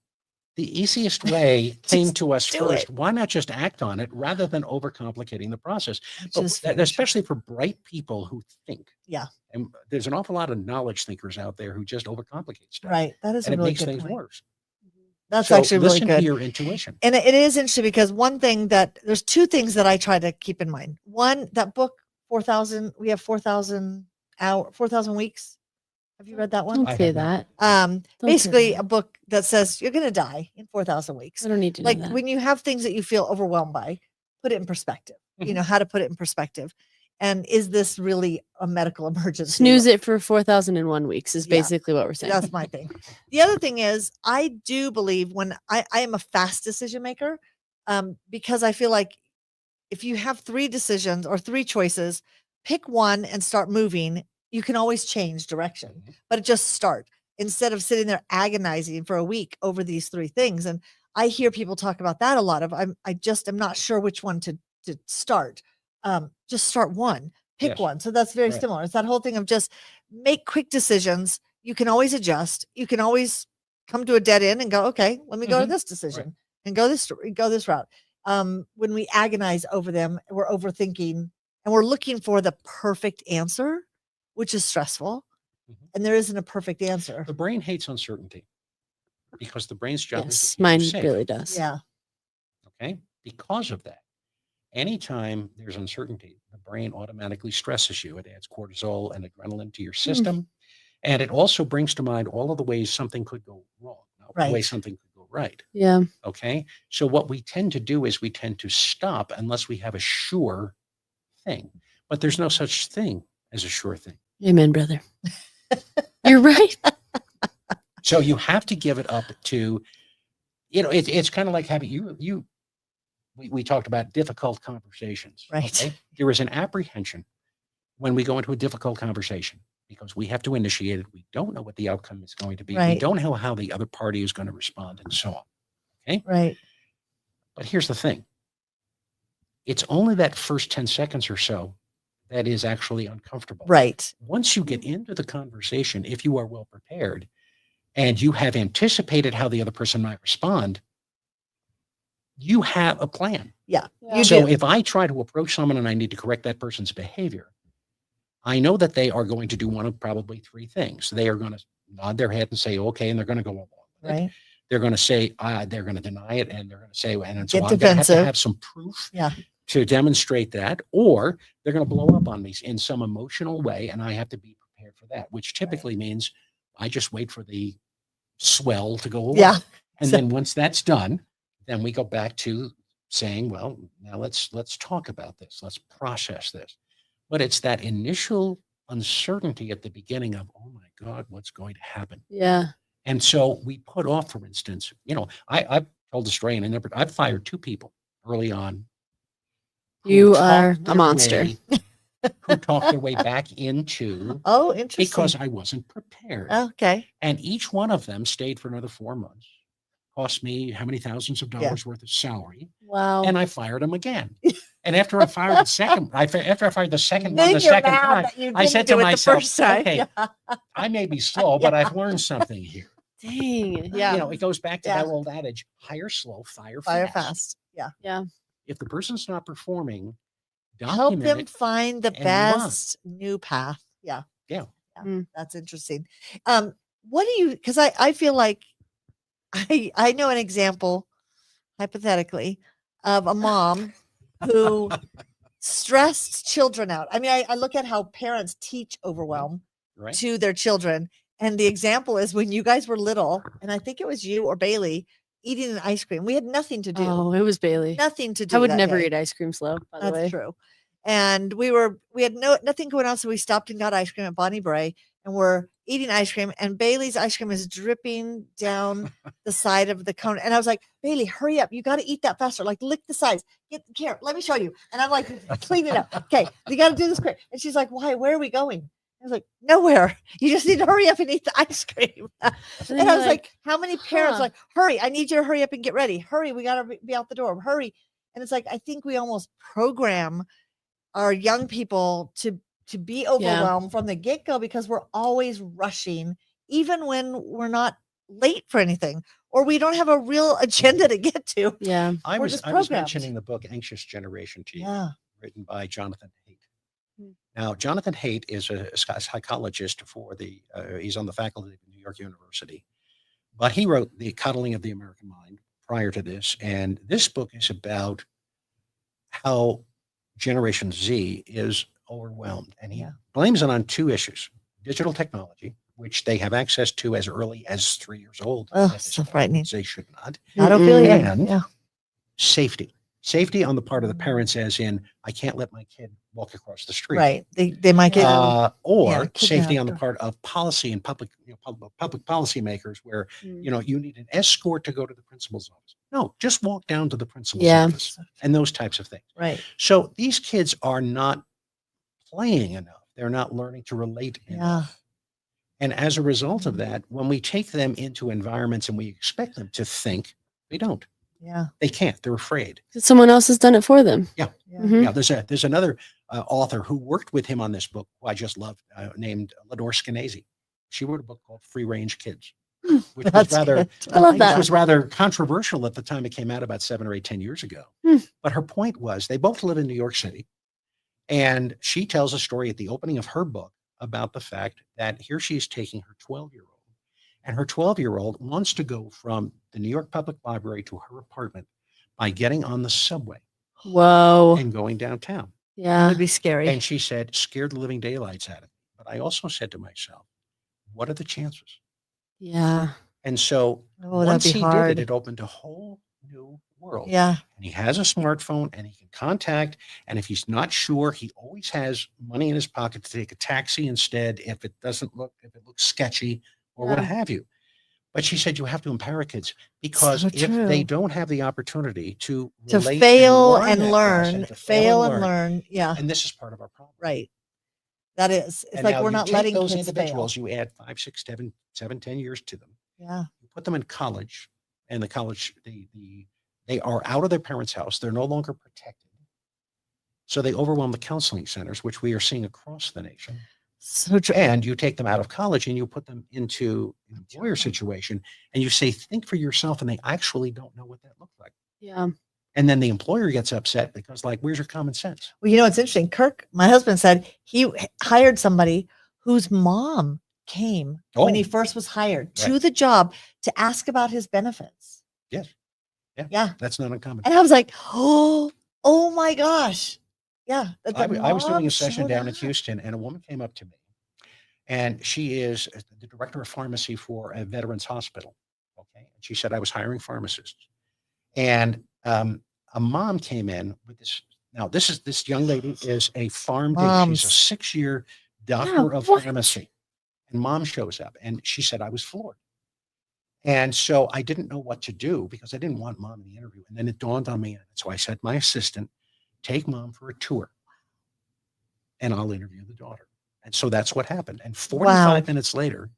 the easiest way came to us do first, it. why not just act on it rather than overcomplicating the process? Which is very Especially for bright people who think. Yeah. And there's an awful lot of knowledge thinkers out there who just overcomplicate stuff. Right. That is And a it really makes good things point. worse. That's So actually really listen good. to your intuition. And it is interesting because one thing that there's two things that I try to keep in mind. One, that book, 4,000, we have 4,000 weeks. Have you read that one? Don't I say have not. that. Don't say Basically that. a book that says you're going to die in 4,000 weeks. I don't need to know Like that. when you have things that you feel overwhelmed by, put it in perspective. You know how to put it in perspective. And is this really a medical emergency? Snooze it for 4,001 weeks is Yeah. basically what we're saying. That's my thing. The other thing is, I do believe when I am a fast decision maker, because I feel like if you have 3 decisions or 3 choices, pick one and start moving. You can always change direction, but just start instead of sitting there agonizing for a week over these 3 things. And I hear people talk about that a lot of. I just am not sure which one to start. Just start one, pick Yes. one. So that's very Right. similar. It's that whole thing of just make quick decisions. You can always adjust. You can always come to a dead end and go, okay, let me go to Mhm. this decision and go this route. When we agonize over them, we're overthinking and we're looking for the perfect answer, which is stressful. Mhm. And there isn't a perfect answer. The brain hates uncertainty because the brain's job is to Yes, keep you mine safe. really does. Yeah. Okay. Because of that, anytime there's uncertainty, the brain automatically stresses you. It adds cortisol and adrenaline to your system. And it also brings to mind all of the ways something could go wrong, not the way Right. something could go right. Yeah. Okay. So what we tend to do is we tend to stop unless we have a sure thing. But there's no such thing as a sure thing. Amen, brother. You're right. So you have to give it up to, it's kind of like having we talked about difficult conversations. Right. Okay? There is an apprehension when we go into a difficult conversation because we have to initiate it. We don't know what the outcome is going to be. We Right. don't know how the other party is going to respond and so on. Okay. Right. But here's the thing. It's only that first 10 seconds or so that is actually uncomfortable. Right. Once you get into the conversation, if you are well prepared and you have anticipated how the other person might respond, you have a plan. Yeah. Yeah. So do. if I try to approach someone and I need to correct that person's behavior, I know that they are going to do one of probably three things. They are going to nod their head and say, okay, and they're going to go along with it. Right. They're going to say, they're going to deny it, and they're going to say, and so Get I'm going to defensive. have some proof Yeah. to demonstrate that, or they're going to blow up on me in some emotional way, and I have to be prepared for that, which typically means I just wait for the swell to go away. Yeah. And So- then once that's done, then we go back to saying, well, now let's talk about this. Let's process this. But it's that initial uncertainty at the beginning of, oh my God, what's going to happen? Yeah. And so we put off, for instance, I've told the story, and I've fired 2 people early on. who You talked are a their monster. who talked their way back into Oh, interesting. because I wasn't prepared. Okay. And each one of them stayed for another 4 months, cost me how many thousands of dollars worth of salary, Wow. and I fired them again. And after I fired the second, after I fired the second one, Then the you're second mad time, that you I didn't said do to it the myself, first time. okay, Yeah. I may be slow, but I've learned something here. Dang. Yeah. It goes back to Yeah. that old adage, hire slow, fire Fire fast. fast. Yeah. Yeah. If the person's not performing, Help document them it. find the and move on. best new path. Yeah. Yeah. That's interesting. What do you, because I feel like I know an example, hypothetically, of a mom who stressed children out. I mean, I look at how parents teach overwhelm Right. to their children. And the example is when you guys were little, and I think it was you or Bailey eating an ice cream. We had nothing to do. Oh, it was Bailey. Nothing to do. I would that never day. eat ice cream slow, by the way. That's true. And we had nothing going on. So we stopped and got ice cream at Bonnie Bray, and we're eating ice cream, and Bailey's ice cream is dripping down the side of the cone. And I was like, Bailey, hurry up. You got to eat that faster. Like, lick the sides. Here, let me show you. And I'm like, clean it up. Okay, you got to do this quick. And she's like, why? Where are we going? I was like, nowhere. You just need to hurry up and eat the ice cream. And I was like, how many parents are like, hurry, I need you to hurry up and get ready. Hurry, we got to be out the door. Hurry. And it's like, I think we almost program our young people to be overwhelmed from the get-go because we're always rushing, even when we're not late for anything or we don't have a real agenda to get to. Yeah. I We're was just mentioning the book Anxious Generation to you, written by Jonathan Haidt. Now, Jonathan Haidt is a psychologist he's on the faculty of New York University, but he wrote The Coddling of the American Mind prior to this. And this book is about how Generation Z is overwhelmed. And he blames it on 2 issues: digital technology, which they have access to as early as 3 years old. Oh, so frightening. They should not. Pedophilia. And safety. Safety on the part of the parents, as in, I can't let my kid walk across the street. Right. They might get or safety on the kidnapped. part of policy and public policy makers, where you need an escort to go to the principal's office. No, just walk down to the principal's office and those types of things. Right. So these kids are not playing enough. They're not learning to relate enough. And as a result of that, when we take them into environments and we expect them to think, they don't. Yeah. They can't. They're afraid. Someone else has done it for them. Yeah. Mhm. Yeah. There's another author who worked with him on this book, who I just loved, named Lenore Skenazy. She wrote a book called Free Range Kids, which was rather controversial at the time it came out about 7 or 8, 10 years ago. But her point was, they both live in New York City. And she tells a story at the opening of her book about the fact that here she is taking her 12-year-old, and her 12-year-old wants to go from the New York Public Library to her apartment by getting on the subway. Whoa. And going downtown. Yeah. It would be scary. And she said, scared the living daylights out of me. But I also said to myself, what are the chances? Yeah. And so once he did it, it opened a whole new world. Yeah. And he has a smartphone and he can contact. And if he's not sure, he always has money in his pocket to take a taxi instead if it looks sketchy or what have you. But she said you have to empower kids, because if they don't have the opportunity to fail and learn, yeah. And this is part of our problem. Right. That is. It's like we're not letting those kids individuals, fail. you add 5, 6, 7, 10 years to them. Yeah. You put them in college, and the college, they are out of their parents' house. They're no longer protected. So they overwhelm the counseling centers, which we are seeing across the nation. So true. And you take them out of college and you put them into an employer situation and you say, think for yourself. And they actually don't know what that looked like. Yeah. And then the employer gets upset because like, where's your common sense? Well, it's interesting. Kirk, my husband, said he hired somebody whose mom came when he first was hired to the job to ask about his benefits. Yes. Yeah. That's not uncommon. And I was like, oh my gosh. Yeah. I was doing a session down in Houston and a woman came up to me and she is the director of pharmacy for a veterans hospital. Okay. And she said, I was hiring pharmacists. And a mom came in with this. Now, this young lady is a PharmD. She's a 6-year doctor of pharmacy. And mom shows up and she said, I was floored. And so I didn't know what to do because I didn't want mom in the interview. And then it dawned on me. And so I said, my assistant, take mom for a tour and I'll interview the daughter. And so that's what happened. And 45 minutes later,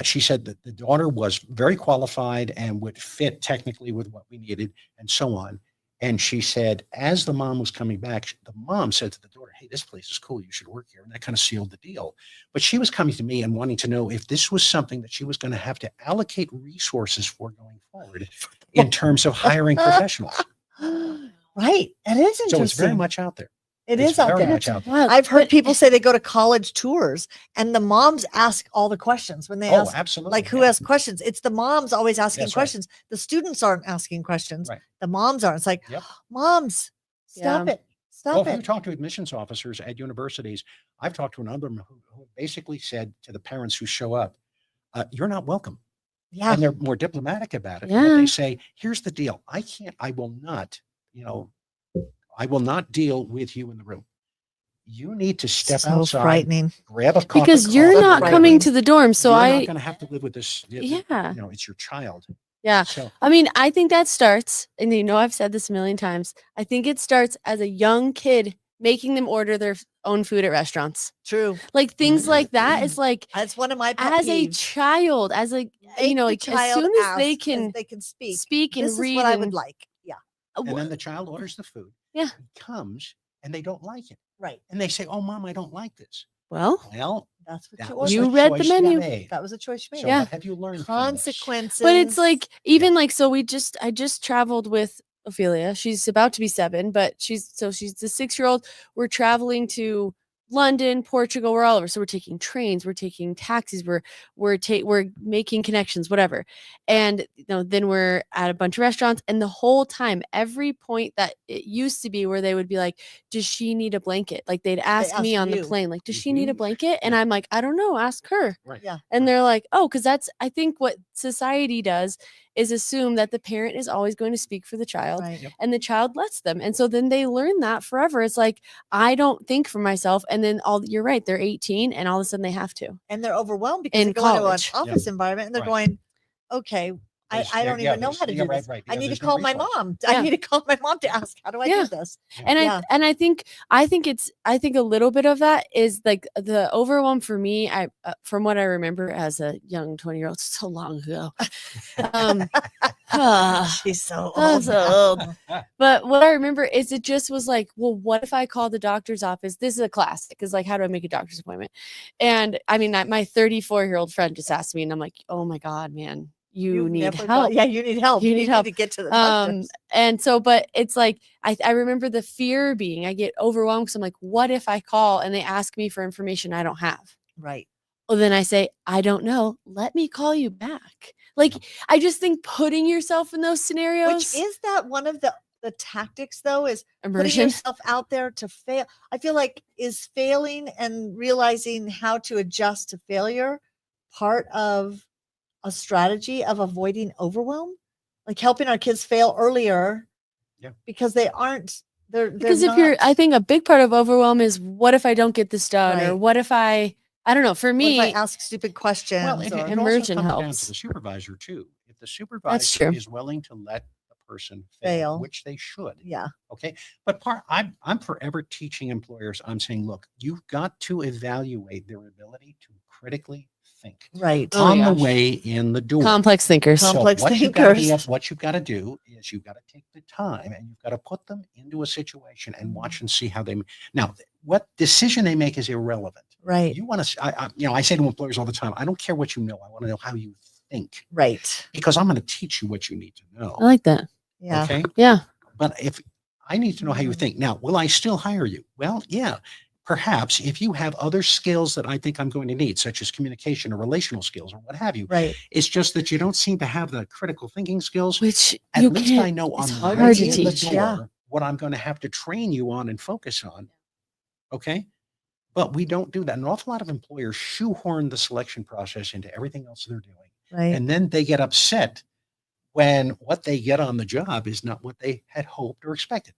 she said that the daughter was very qualified and would fit technically with what we needed and so on. And she said, as the mom was coming back, the mom said to the daughter, hey, this place is cool. You should work here. And that kind of sealed the deal. But she was coming to me and wanting to know if this was something that she was going to have to allocate resources for going forward in terms of hiring professionals. Right. It is interesting. So it's very much out there. It's out very there. much out there. I've heard people say they go to college tours and the moms ask all the questions when they ask, absolutely. like, who asks questions? It's the moms always asking questions. Right. The students aren't asking questions. Right. The moms aren't. It's like, moms, stop it. Stop it. If you talk to admissions officers at universities, I've talked to another who basically said to the parents who show up, you're not welcome. Yeah. And they're more diplomatic about it. Yeah. But they say, here's the deal. I will not deal with you in the room. You need to step outside, frightening. Grab a cup because you're not coming to the dorm. So you're not going to have to live with this. It's your child. Yeah. So, I mean, I think that starts, and I've said this a million times. I think it starts as a young kid making them order their own food at restaurants. True. Like things like that is like, that's one of my pet as peeves. A child, as like, like as soon as they can speak and this read. Is what I would like. Yeah. And then the child orders the food. Yeah. He comes and they don't like it. Right. And they say, oh, mom, I don't like this. Well, that's what you read the menu. That was a choice you made. So what have you learned? Consequences. But it's like, even like, so I just traveled with Ophelia. She's about to be 7, but she's the 6-year-old. We're traveling to London, Portugal, we're all over. So we're taking trains, we're taking taxis, we're making connections, whatever. And then we're at a bunch of restaurants, and the whole time, every point that it used to be where they would be like, does she need a blanket? Like they'd ask me on the plane, like, does she need a blanket? And I'm like, I don't know, ask her. Right. Yeah. And they're like, oh, because I think what society does is assume that the parent is always going to speak for the child, and the child lets them. And so then they learn that forever. It's like, I don't think for myself. And then you're right, they're 18 and all of a sudden they have to. And they're overwhelmed because they go into an office environment and they're going, okay, I don't even know how to do this. Right. I need to call my mom. I need to call my mom to ask, how do I do this? And I think a little bit of that is like the overwhelm for me. From what I remember as a young 20-year-old, so long ago. She's so old. But what I remember is it just was like, well, what if I call the doctor's office? This is a classic, because like, how do I make a doctor's appointment? And I mean, my 34-year-old friend just asked me, and I'm like, oh my God, man. You need help. Yeah, you need help. You need help to get to the doctors. And so, but it's like, I remember the fear being, I get overwhelmed because I'm like, what if I call and they ask me for information I don't have? Right. Well, then I say, I don't know. Let me call you back. Like, I just think putting yourself in those scenarios. Which is that one of the tactics, though, is immersion. Putting yourself out there to fail. I feel like is failing and realizing how to adjust to failure part of a strategy of avoiding overwhelm, like helping our kids fail earlier, because they aren't. Because I think a big part of overwhelm is, what if I don't get this done, or what if I don't know. For me, what if I ask stupid questions. Well, immersion helps. Down to the supervisor too. If the supervisor is willing to let the person fail, which they should. Yeah. Okay. But I'm forever teaching employers. I'm saying, look, you've got to evaluate their ability to critically think. Right. On the way in the door. Complex thinkers. Complex thinkers. What you've got to do is you've got to take the time and you've got to put them into a situation and watch and see how they. Now, what decision they make is irrelevant. Right. You want to, I say to employers all the time, I don't care what you know. I want to know how you think, Right. because I'm going to teach you what you need to know. I like that. Yeah. Okay. Yeah. But if I need to know how you think, now, will I still hire you? Well, yeah, perhaps if you have other skills that I think I'm going to need, such as communication or relational skills or what have you. Right. It's just that you don't seem to have the critical thinking skills. Which At you least can't. I know It's on the hard way to in the teach. door Yeah. what I'm going to have to train you on and focus on. Okay. But we don't do that. An awful lot of employers shoehorn the selection process into everything else they're doing. Right. And then they get upset when what they get on the job is not what they had hoped or expected.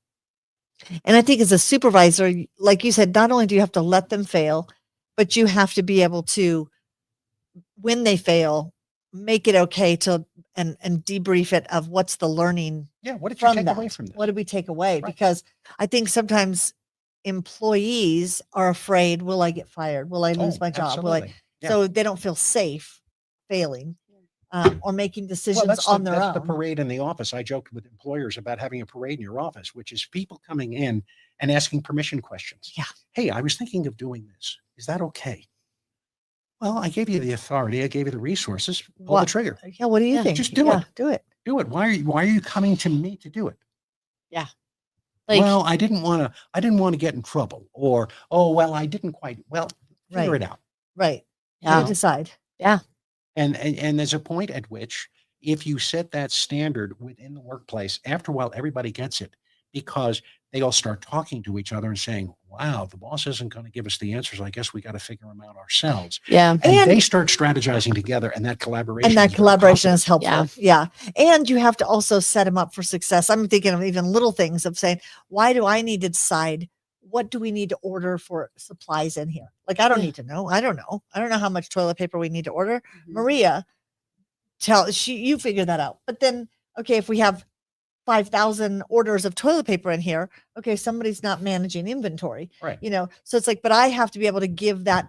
And I think as a supervisor, like you said, not only do you have to let them fail, but you have to be able to, when they fail, make it okay to and debrief it of what's the learning. Yeah. What did you take away from this? What did we take away? Right. Because I think sometimes employees are afraid, will I get fired? Will I lose my job? Will I? Absolutely. Yeah. So they don't feel safe failing or making decisions that's on their own. the parade in the office. I joked with employers about having a parade in your office, which is people coming in and asking permission questions. Yeah. Hey, I was thinking of doing this. Is that okay? Well, I gave you the authority. I gave you the resources. Pull the trigger. Yeah. What do you Yeah, think? just do it. Do it. Do it. Why are you coming to me to do it? Yeah. Like, Well, I didn't want to get in trouble, or, oh, well, I didn't quite, well, figure it out. Right. Yeah. You decide. yeah. And there's a point at which, if you set that standard within the workplace, after a while, everybody gets it, because they all start talking to each other and saying, wow, the boss isn't going to give us the answers. I guess we got to figure them out ourselves. Yeah. And they start strategizing together, and that collaboration. And that is very collaboration positive. is helpful. Yeah. And you have to also set them up for success. I'm thinking of even little things of saying, why do I need to decide what do we need to order for supplies in here? Like, I don't need to know. I don't know. I don't know how much toilet paper we need to order. Mhm. Maria, you figure that out. But then, okay, if we have 5,000 orders of toilet paper in here, okay, somebody's not managing inventory, Right. So it's like, but I have to be able to give that,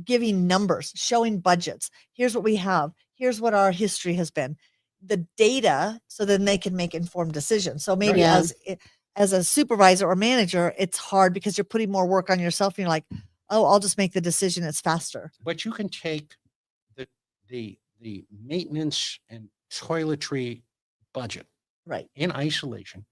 giving numbers, showing budgets. Here's what we have. Here's what our history has been, the data, so then they can make informed decisions. So maybe Yeah. as a supervisor or manager, it's hard because you're putting more work on yourself. And you're like, oh, I'll just make the decision. It's faster. But you can take the maintenance and toiletry budget Right. in isolation,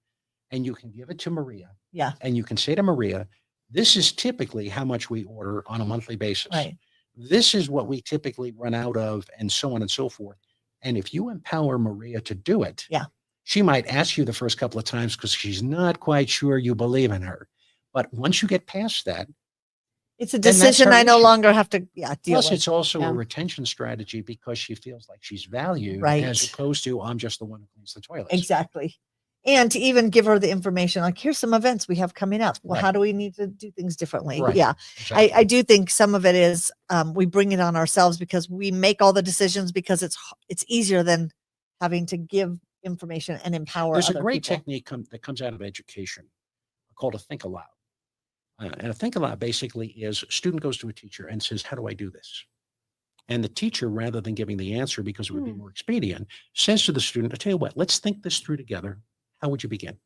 and you can give it to Maria. Yeah. And you can say to Maria, this is typically how much we order on a monthly basis. Right. This is what we typically run out of, and so on and so forth. And if you empower Maria to do it, Yeah. she might ask you the first couple of times because she's not quite sure you believe in her. But once you get past that, It's a then that's decision her I no issue. longer have to deal Plus, with. it's also Yeah. a retention strategy, because she feels like she's valued, Right. as opposed to, I'm just the one who cleans the toilets. Exactly. And to even give her the information, like, here's some events we have coming up. Well, Right. how do we need to do things differently? Right. Yeah. Exactly. I do think some of it is we bring it on ourselves because we make all the decisions, because it's easier than having to give information and empower There's a other great people. technique that comes out of education called a think aloud. And a think aloud basically is, a student goes to a teacher and says, how do I do this? And the teacher, rather than giving the answer because it would be more expedient, says to the student, I tell you what, let's think this through together. How would you begin?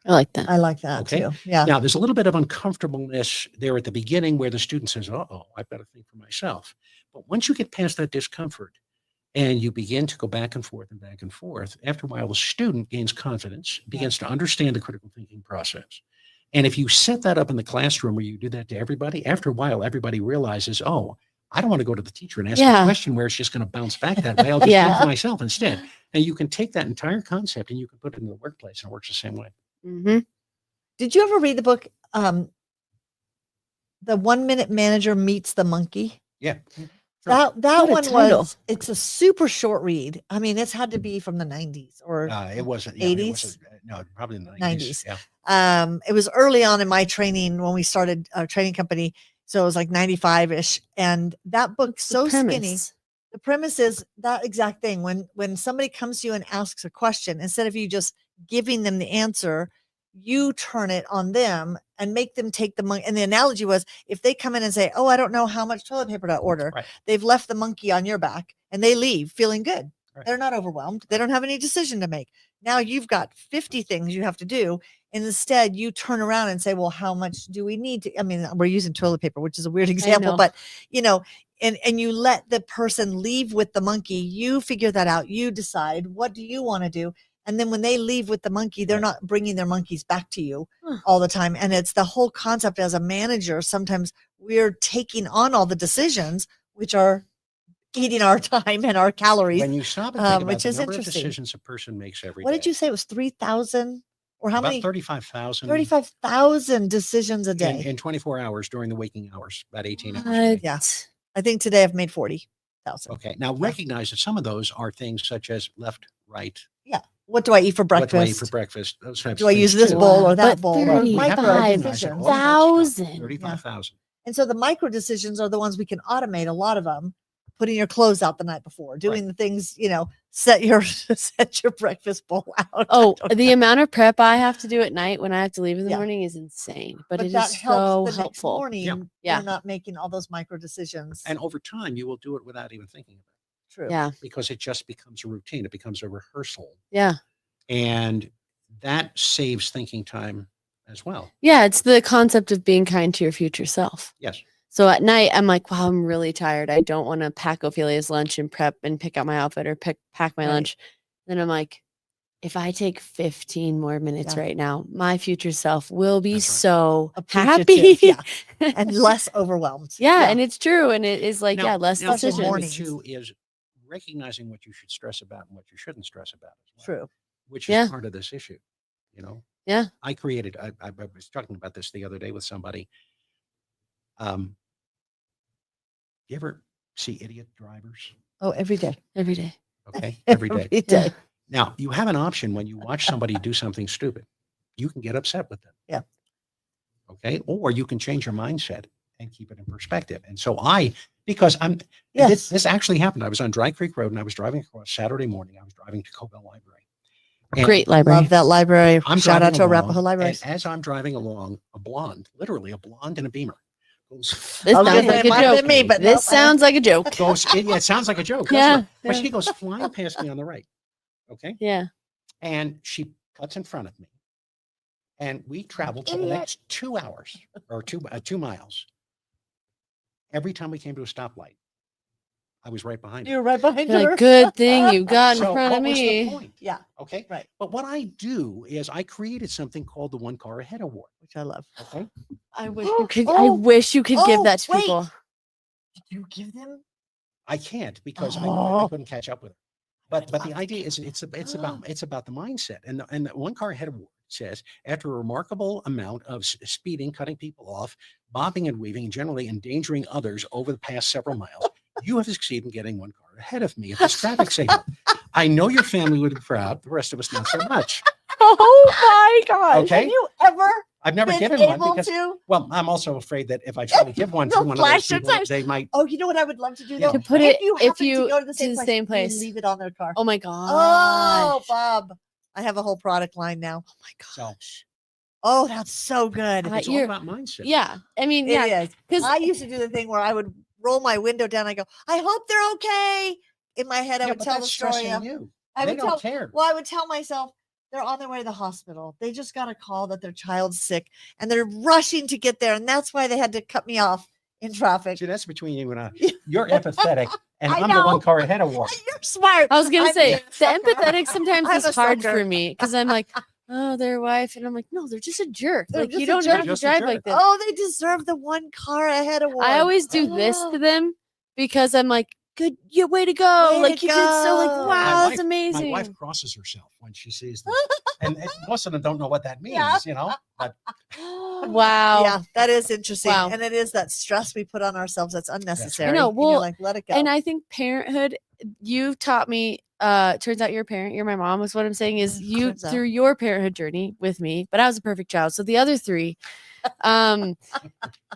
I like that. I like that Okay. too. Yeah. Now, there's a little bit of uncomfortableness there at the beginning where the student says, uh-oh, I've got to think for myself. But once you get past that discomfort and you begin to go back and forth, after a while, the student gains confidence, begins to understand the critical thinking process. And if you set that up in the classroom where you do that to everybody, after a while, everybody realizes, oh, I don't want to go to the teacher and ask a question where it's just going to bounce back that way. I'll just think for myself instead. And you can take that entire concept and you can put it in the workplace, and it works the same way. Mm-hmm. Did you ever read the book, The 1 Minute Manager Meets the Monkey? Yeah. That What a one title. it's a super short read. I mean, it's had to be from the 90s or It wasn't. 80s? No, probably in the 90s. 90s. Yeah. It was early on in my training when we started our training company. So it was like 95-ish. And that book, so skinny. The premise is that exact thing. When somebody comes to you and asks a question, instead of you just giving them the answer, you turn it on them and make them take the monkey. And the analogy was, if they come in and say, oh, I don't know how much toilet paper to order. Right. They've left the monkey on your back and they leave feeling good. Right. They're not overwhelmed. They don't have any decision to make. Now you've got 50 things you have to do. Instead, you turn around and say, well, how much do we need to? I mean, we're using toilet paper, which is a weird example, but and you let the person leave with the monkey. You figure that out. You decide, what do you want to do? And then when they leave with the monkey, they're not bringing their monkeys back to you all the time. And it's the whole concept as a manager. Sometimes we're taking on all the decisions, which are eating our time and our calories. When you stop and think about which the is number of interesting. decisions a person makes every What day. did you say? It was 3,000 or how about many? 35,000. 35,000 decisions a day. In 24 hours during the waking hours, about 18 hours. A day. Yeah. I think today I've made 40,000. Okay. Now recognize that some of those are things such as left, right. Yeah. What do I eat for breakfast? What do I eat for breakfast? Those types do I of use things this too. bowl or that But bowl? 35,000. 35,000. And so the micro decisions are the ones we can automate, a lot of them. Putting your clothes out the night before, doing the things, set your breakfast bowl out. Oh, the amount of prep I have to do at night when I have to leave in the morning is insane. But it that is helps so the next helpful. morning. Yeah. You're not making all those micro decisions. And over time, you will do it without even thinking about it. True. Yeah. Because it just becomes a routine. It becomes a rehearsal. Yeah. And that saves thinking time as well. Yeah. It's the concept of being kind to your future self. Yes. So at night, I'm like, wow, I'm really tired. I don't want to pack Ophelia's lunch and prep and pick out my outfit or pack my lunch. Then I'm like, if I take 15 more minutes right now, my future self will be so happy and less overwhelmed. And it's true. And it is like, less decisions. Two is recognizing what you should stress about and what you shouldn't stress about as well. True. Which is part of this issue, Yeah. I was talking about this the other day with somebody. You ever see idiot drivers? Oh, every day. Every day. Okay. Every day. Every day. Now, you have an option when you watch somebody do something stupid. You can get upset with them. Yeah. Okay. Or you can change your mindset and keep it in perspective. And so this actually happened. I was on Dry Creek Road and I was driving across Saturday morning. I was driving to Cobell Library. Great library. Love that library. Shout out to Arapahoe Library. As I'm driving along, literally a blonde in a Beamer. This sounds like a joke. This sounds like a joke. It sounds like a joke. Yeah. But she goes flying past me on the right. Okay. Yeah. And she cuts in front of me. And we traveled for the next 2 hours or 2 miles. Every time we came to a stoplight, I was right behind her. You're right behind her. Like, good thing you got in front of what was me. the point? Yeah. Okay. Right. But what I do is I created something called the One Car Ahead Award, which I love. Okay. I wish you could. I wish you could give that to people. Did you give them? I can't because I couldn't catch up with it. But the idea is it's about the mindset. And the One Car Ahead Award says, after a remarkable amount of speeding, cutting people off, bobbing and weaving, and generally endangering others over the past several miles, you have succeeded in getting one car ahead of me at this traffic signal. I know your family would be proud. The rest of us not so much. Oh my God. Okay. Have you ever I've never given one because, well, I'm also afraid that if I try to give one to one of those people, they might. Oh, you know what I would love to do though? To put it, if you go to the same place, place, leave it on their car. Oh my God. Oh, Bob. I have a whole product line now. Oh my gosh. Oh, that's so good. It's all about mindset. Yeah. I mean, it is. Because I used to do the thing where I would roll my window down. I go, I hope they're okay. In my head, I would tell the story. They don't care. Well, I would tell myself, they're on their way to the hospital. They just got a call that their child's sick and they're rushing to get there. And that's why they had to cut me off in traffic. See, that's between you and I. You're empathetic and I'm the One Car Ahead Award. You're smart. I was going to say, the empathetic sometimes is hard for me because I'm like, oh, their wife. And I'm like, no, they're just a jerk. Like, you don't have to drive like this. Oh, they deserve the One Car Ahead Award. I always do this to them because I'm like, good, way to go. Like, you did so, like, wow, that's amazing. My wife crosses herself when she sees this. And most of them don't know what that means, But wow. Yeah, that is interesting. Wow. And it is that stress we put on ourselves that's unnecessary. I know. Well, like, let it go. And I think parenthood, you taught me, turns out you're a parent, you're my mom, is what I'm saying, is you through your parenthood journey with me, but I was a perfect child. So the other three, I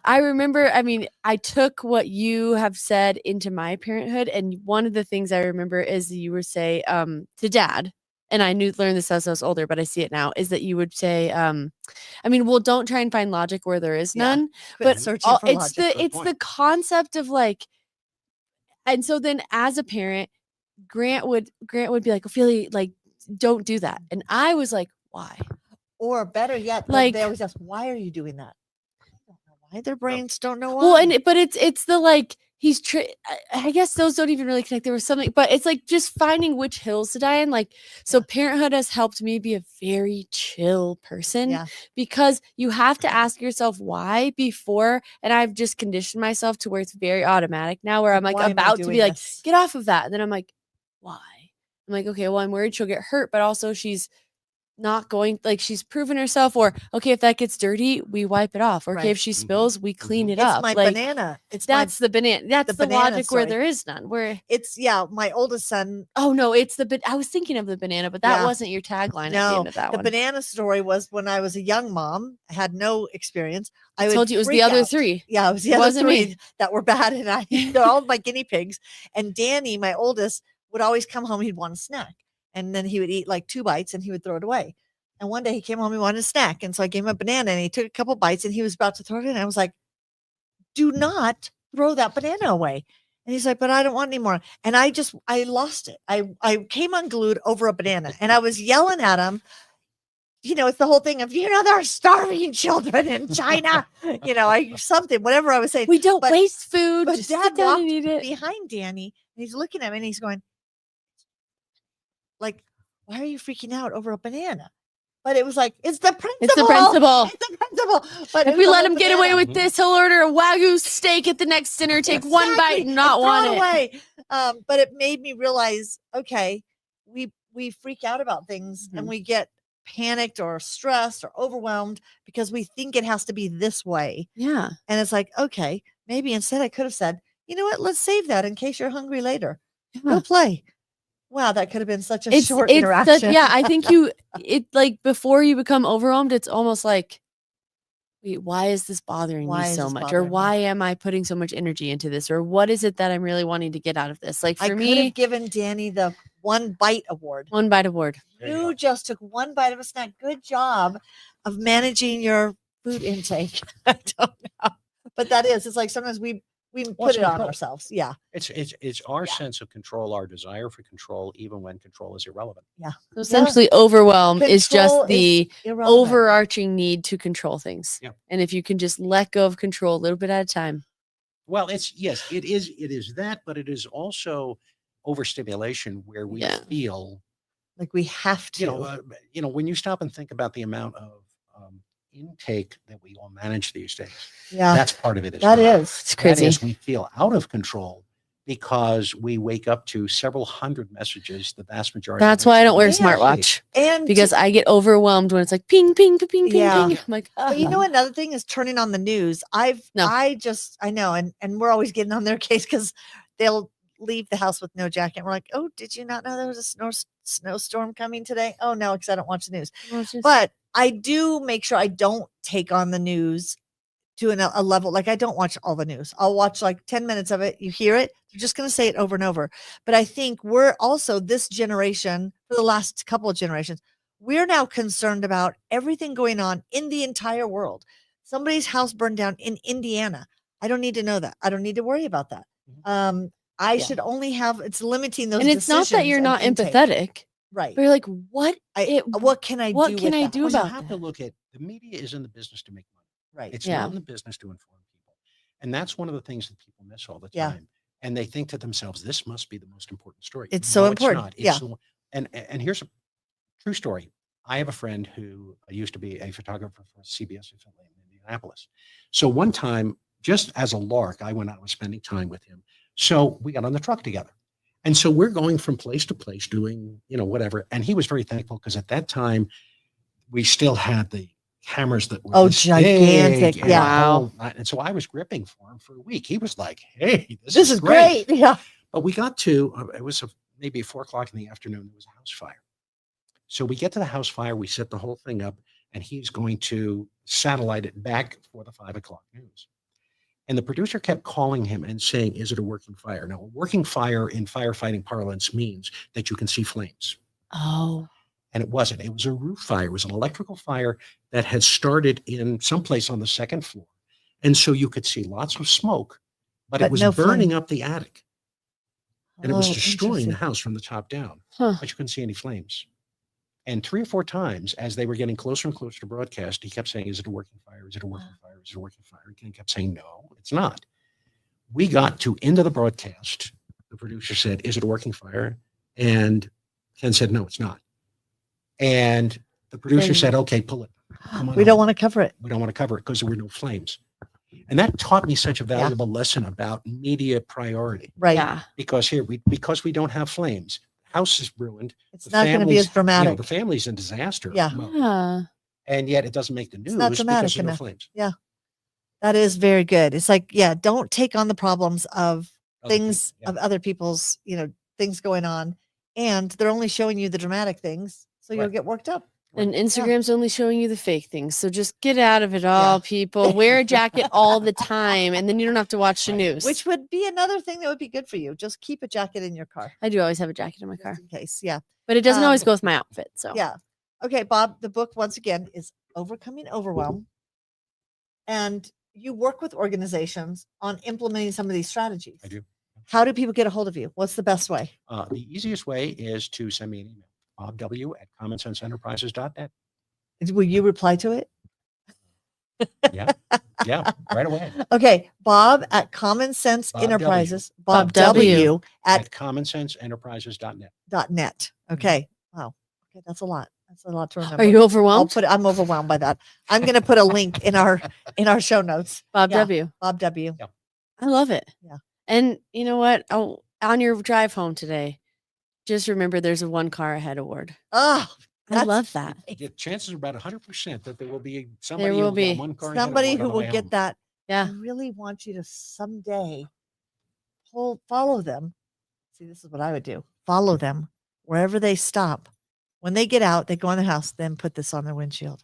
remember, I mean, I took what you have said into my parenthood. And one of the things I remember is you would say to dad, and I learned this as I was older, but I see it now, is that you would say, I mean, well, don't try and find logic where there is none, but it's the concept of like, and so then as a parent, Grant would be like, Ophelia, like, don't do that. And I was like, why? Or better yet, Like- they always ask, why are you doing that? I don't know why. Their brains don't know why. Well, but it's the like he's I guess those don't even really connect. There was something, but it's like just finding which hills to die in. Like, so parenthood has helped me be a very chill person because you have to ask yourself why before, and I've just conditioned myself to where it's very automatic now, where I'm like about to be like, get off of that, and then I'm like, why? I'm like, okay, well, I'm worried she'll get hurt, but also she's not going, like, she's proven herself, or okay, if that gets dirty, we wipe it off, or okay, if she spills, we clean it up. My like banana. That's the banana logic story. where there is none. Where it's my oldest son. Oh no, it's I was thinking of the banana, but that wasn't your tagline. No, at the end of that the one. banana story was when I was a young mom. I had no experience. I told you it was the other three. Yeah, it was the other three that were bad, and they're all my guinea pigs. And Danny, my oldest, would always come home. He'd want a snack, and then he would eat like 2 bites, and he would throw it away. And one day he came home, he wanted a snack, and so I gave him a banana, and he took a couple bites, and he was about to throw it in. I was like, "Do not throw that banana away." And he's like, "But I don't want any more." And I lost it. I came unglued over a banana, and I was yelling at him. It's the whole thing of, there are starving children in China. Whatever I was saying. We don't waste food. But Just Dad sit down walked and eat it. behind Danny, and he's looking at me, and he's going, like, "Why are you freaking out over a banana?" But it was like, it's the principle. It's the principle. It's the principle. But if we let him get away with this, he'll order a Wagyu steak at the next dinner, take one bite and not want it. Away. But it made me realize, okay, we freak out about things and we get panicked or stressed or overwhelmed because we think it has to be this way. Yeah. And it's like, okay, maybe instead I could have said, you know what, let's save that in case you're hungry later. Go play. Wow, that could have been such a short interaction. I think like before you become overwhelmed, it's almost like, wait, why is this bothering me so much? Or why am I putting so much energy into this? Or what is it that I'm really wanting to get out of this? Like for me, I could have given Danny the 1 bite award. 1 bite award. You just took 1 bite of a snack. Good job of managing your food intake. I don't know. But it's like sometimes we put it on ourselves. Yeah. It's our sense of control, our desire for control, even when control is irrelevant. Yeah. So essentially overwhelm is just the overarching need to control things. Yeah. And if you can just let go of control a little bit at a time. Well, it is that, but it is also overstimulation where we feel like we have to. When you stop and think about the amount of intake that we all manage these days. Yeah. That's part of it. It's crazy. That is, we feel out of control because we wake up to several hundred messages, the vast majority. That's why I don't wear a smartwatch. And because I get overwhelmed when it's like ping, ping, ping, ping, ping. I'm like, But another thing is turning on the news. I know. And we're always getting on their case because they'll leave the house with no jacket. We're like, oh, did you not know there was a snowstorm coming today? Oh no, because I don't watch the news. But I do make sure I don't take on the news to a level. Like I don't watch all the news. I'll watch like 10 minutes of it. You hear it. They're just going to say it over and over. But I think we're also this generation, for the last couple of generations, we're now concerned about everything going on in the entire world. Somebody's house burned down in Indiana. I don't need to know that. I don't need to worry about that. I should only have, it's limiting those. And it's not that you're not empathetic. Right. But you're like, what can I do about you have to look at, the media is in the business to make money. Right. It's not in the business to inform people. And that's one of the things that people miss all the time. And they think to themselves, this must be the most important story. It's so important. It's not. And here's a true story. I have a friend who used to be a photographer for CBS in Indianapolis. So one time, just as a lark, I went out and was spending time with him. So we got on the truck together. And so we're going from place to place doing, whatever. And he was very thankful because at that time we still had the cameras that were gigantic. Wow. And so I was gripping for him for a week. He was like, hey, this is great. Yeah. But we got to, it was maybe 4:00 in the afternoon. There was a house fire. So we get to the house fire. We set the whole thing up and he's going to satellite it back for the 5:00 news. And the producer kept calling him and saying, is it a working fire? Now, a working fire in firefighting parlance means that you can see flames. Oh. And it wasn't. It was a roof fire. It was an electrical fire that had started in someplace on the second floor. And so you could see lots of smoke, but it was burning up the attic. And it was destroying the house from the top down. But you couldn't see any flames. And 3 or 4 times as they were getting closer and closer to broadcast, he kept saying, is it a working fire? Is it a working fire? Is it a working fire? And Ken kept saying, no, it's not. We got to end of the broadcast. The producer said, is it a working fire? And Ken said, no, it's not. And the producer said, okay, pull it. Come on We don't want to cover it. We don't want to cover it because there were no flames. And that taught me such a valuable lesson about media priority. Right. Yeah. Because because we don't have flames, the house is ruined. It's The not going to be family's- as dramatic. The family's in disaster. Yeah. mode. Yeah. And yet it doesn't make the news not because dramatic there's no enough. flames. That is very good. It's like, don't take on the problems of Other things, people, of other people's, things going on. And they're only showing you the dramatic things. So you'll Right. get worked up. And Instagram's only showing you the fake things. So just get out of it all, people. Wear a jacket all the time, and then you don't have to watch the news. Which would be another thing that would be good for you. Just keep a jacket in your car. I do always have a jacket in my car, Just in case. Yeah. but it doesn't always go with my outfit. So Yeah. Okay, Bob, the book once again is Overcoming Overwhelm. And you work with organizations on implementing some of these strategies. I do. How do people get a hold of you? What's the best way? The easiest way is to send me an email, bobw@commonsenseenterprises.net. Will you reply to it? Yeah. Yeah. Right away. Okay, Bob at Common Sense Bob W. Enterprises. Bob W At at commonsenseenterprises.net. .net. Okay. Wow. Okay, that's a lot. That's a lot to remember. are you overwhelmed? I'm overwhelmed by that. I'm going to put a link in our show notes. Bob Yeah. W. Bob W. I love it. Yeah. And you know what? Oh, on your drive home today, just remember there's a 1 car ahead award. Oh, I that's love that. The chances are about 100% that there will be There somebody will who will get be. one car ahead of somebody one on who the will way get home. that. Yeah. I really want you to someday follow them. See, this is what I would do. Follow them wherever they stop. When they get out, they go in the house, then put this on their windshield.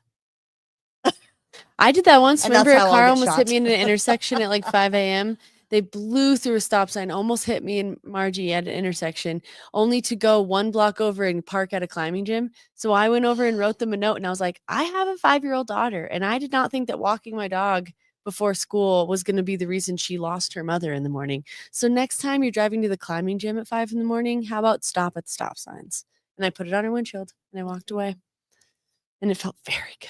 I did that once. And that's Remember, a how I'll car get almost hit shot. me in an intersection at like 5 a.m. They blew through a stop sign, almost hit me and Margie at an intersection, only to go 1 block over and park at a climbing gym. So I went over and wrote them a note, and I was like, I have a 5-year-old daughter, and I did not think that walking my dog before school was going to be the reason she lost her mother in the morning. So next time you're driving to the climbing gym at 5 in the morning, how about stop at the stop signs? And I put it on her windshield, and I walked away, and it felt very good.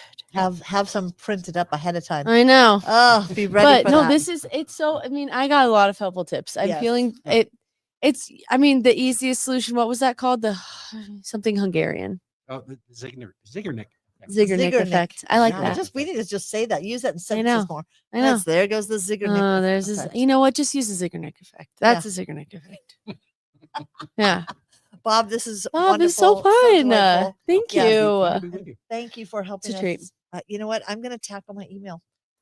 Have some printed up ahead of time. I know. Oh, be ready But for no, that. it's so, I mean, I got a lot of helpful tips. I'm Yes. feeling it. It's, I mean, the easiest solution, what was that called? The something Hungarian. Oh, the Ziggernick. Ziggernick effect. I like Yeah, that. we need to just say that. Use that in know. sentences more. I know. Yes, there goes the Ziggernick. Oh, there's this, effect. you know what? Just use the Ziggernick effect. That's a Ziggernick effect. Yeah. Bob, this is Bob, it's so wonderful, fun. delightful. Thank Yeah. you. Thank you for helping It's a treat. us. You know what? I'm going to tackle my email.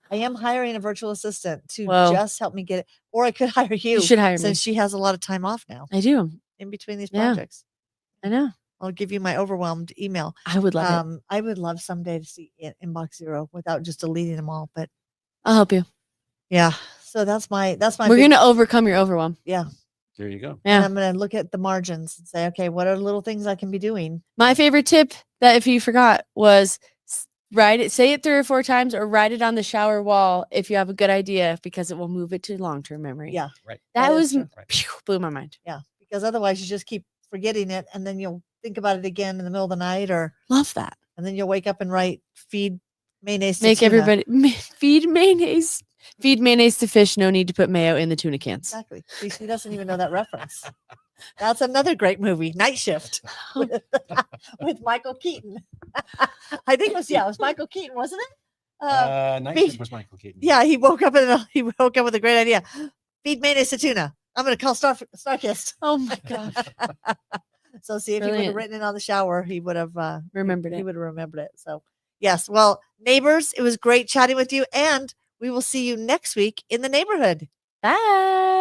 I am hiring a virtual assistant to Whoa. just help me get it. Or I could hire you. You should hire me. Since she has a lot of time off now I do. in between these Yeah. projects. I know. I'll give you my overwhelmed email. I would love it. I would love someday to see inbox 0 without just deleting them all. But I'll help you. yeah, so that's my We're going to overcome your overwhelm. There you go. And Yeah. I'm going to look at the margins and say, okay, what are little things I can be doing? My favorite tip that if you forgot was write it, say it 3 or 4 times, or write it on the shower wall if you have a good idea, because it will move it to long-term memory. Yeah. Right. That That is was true. phew, blew my mind. Yeah, because otherwise you just keep forgetting it, and then you'll think about it again in the middle of the night, Love that. and then you'll wake up and write feed mayonnaise. to Make tuna. everybody feed mayonnaise. Feed mayonnaise to fish. No need to put mayo in the tuna cans. Exactly. See, she doesn't even know that reference. That's another great movie, Night Shift, with Michael Keaton. I think it was Michael Keaton, wasn't it? Night feed- Shift was Michael Keaton. Yeah, he woke up with a great idea. Feed mayonnaise to tuna. I'm going to call Starkist. Oh my gosh. So see, if he would have Brilliant. written it on the shower, he would have Remembered he it. would have remembered it. So yes, well, neighbors, it was great chatting with you, and we will see you next week in the neighborhood. Bye.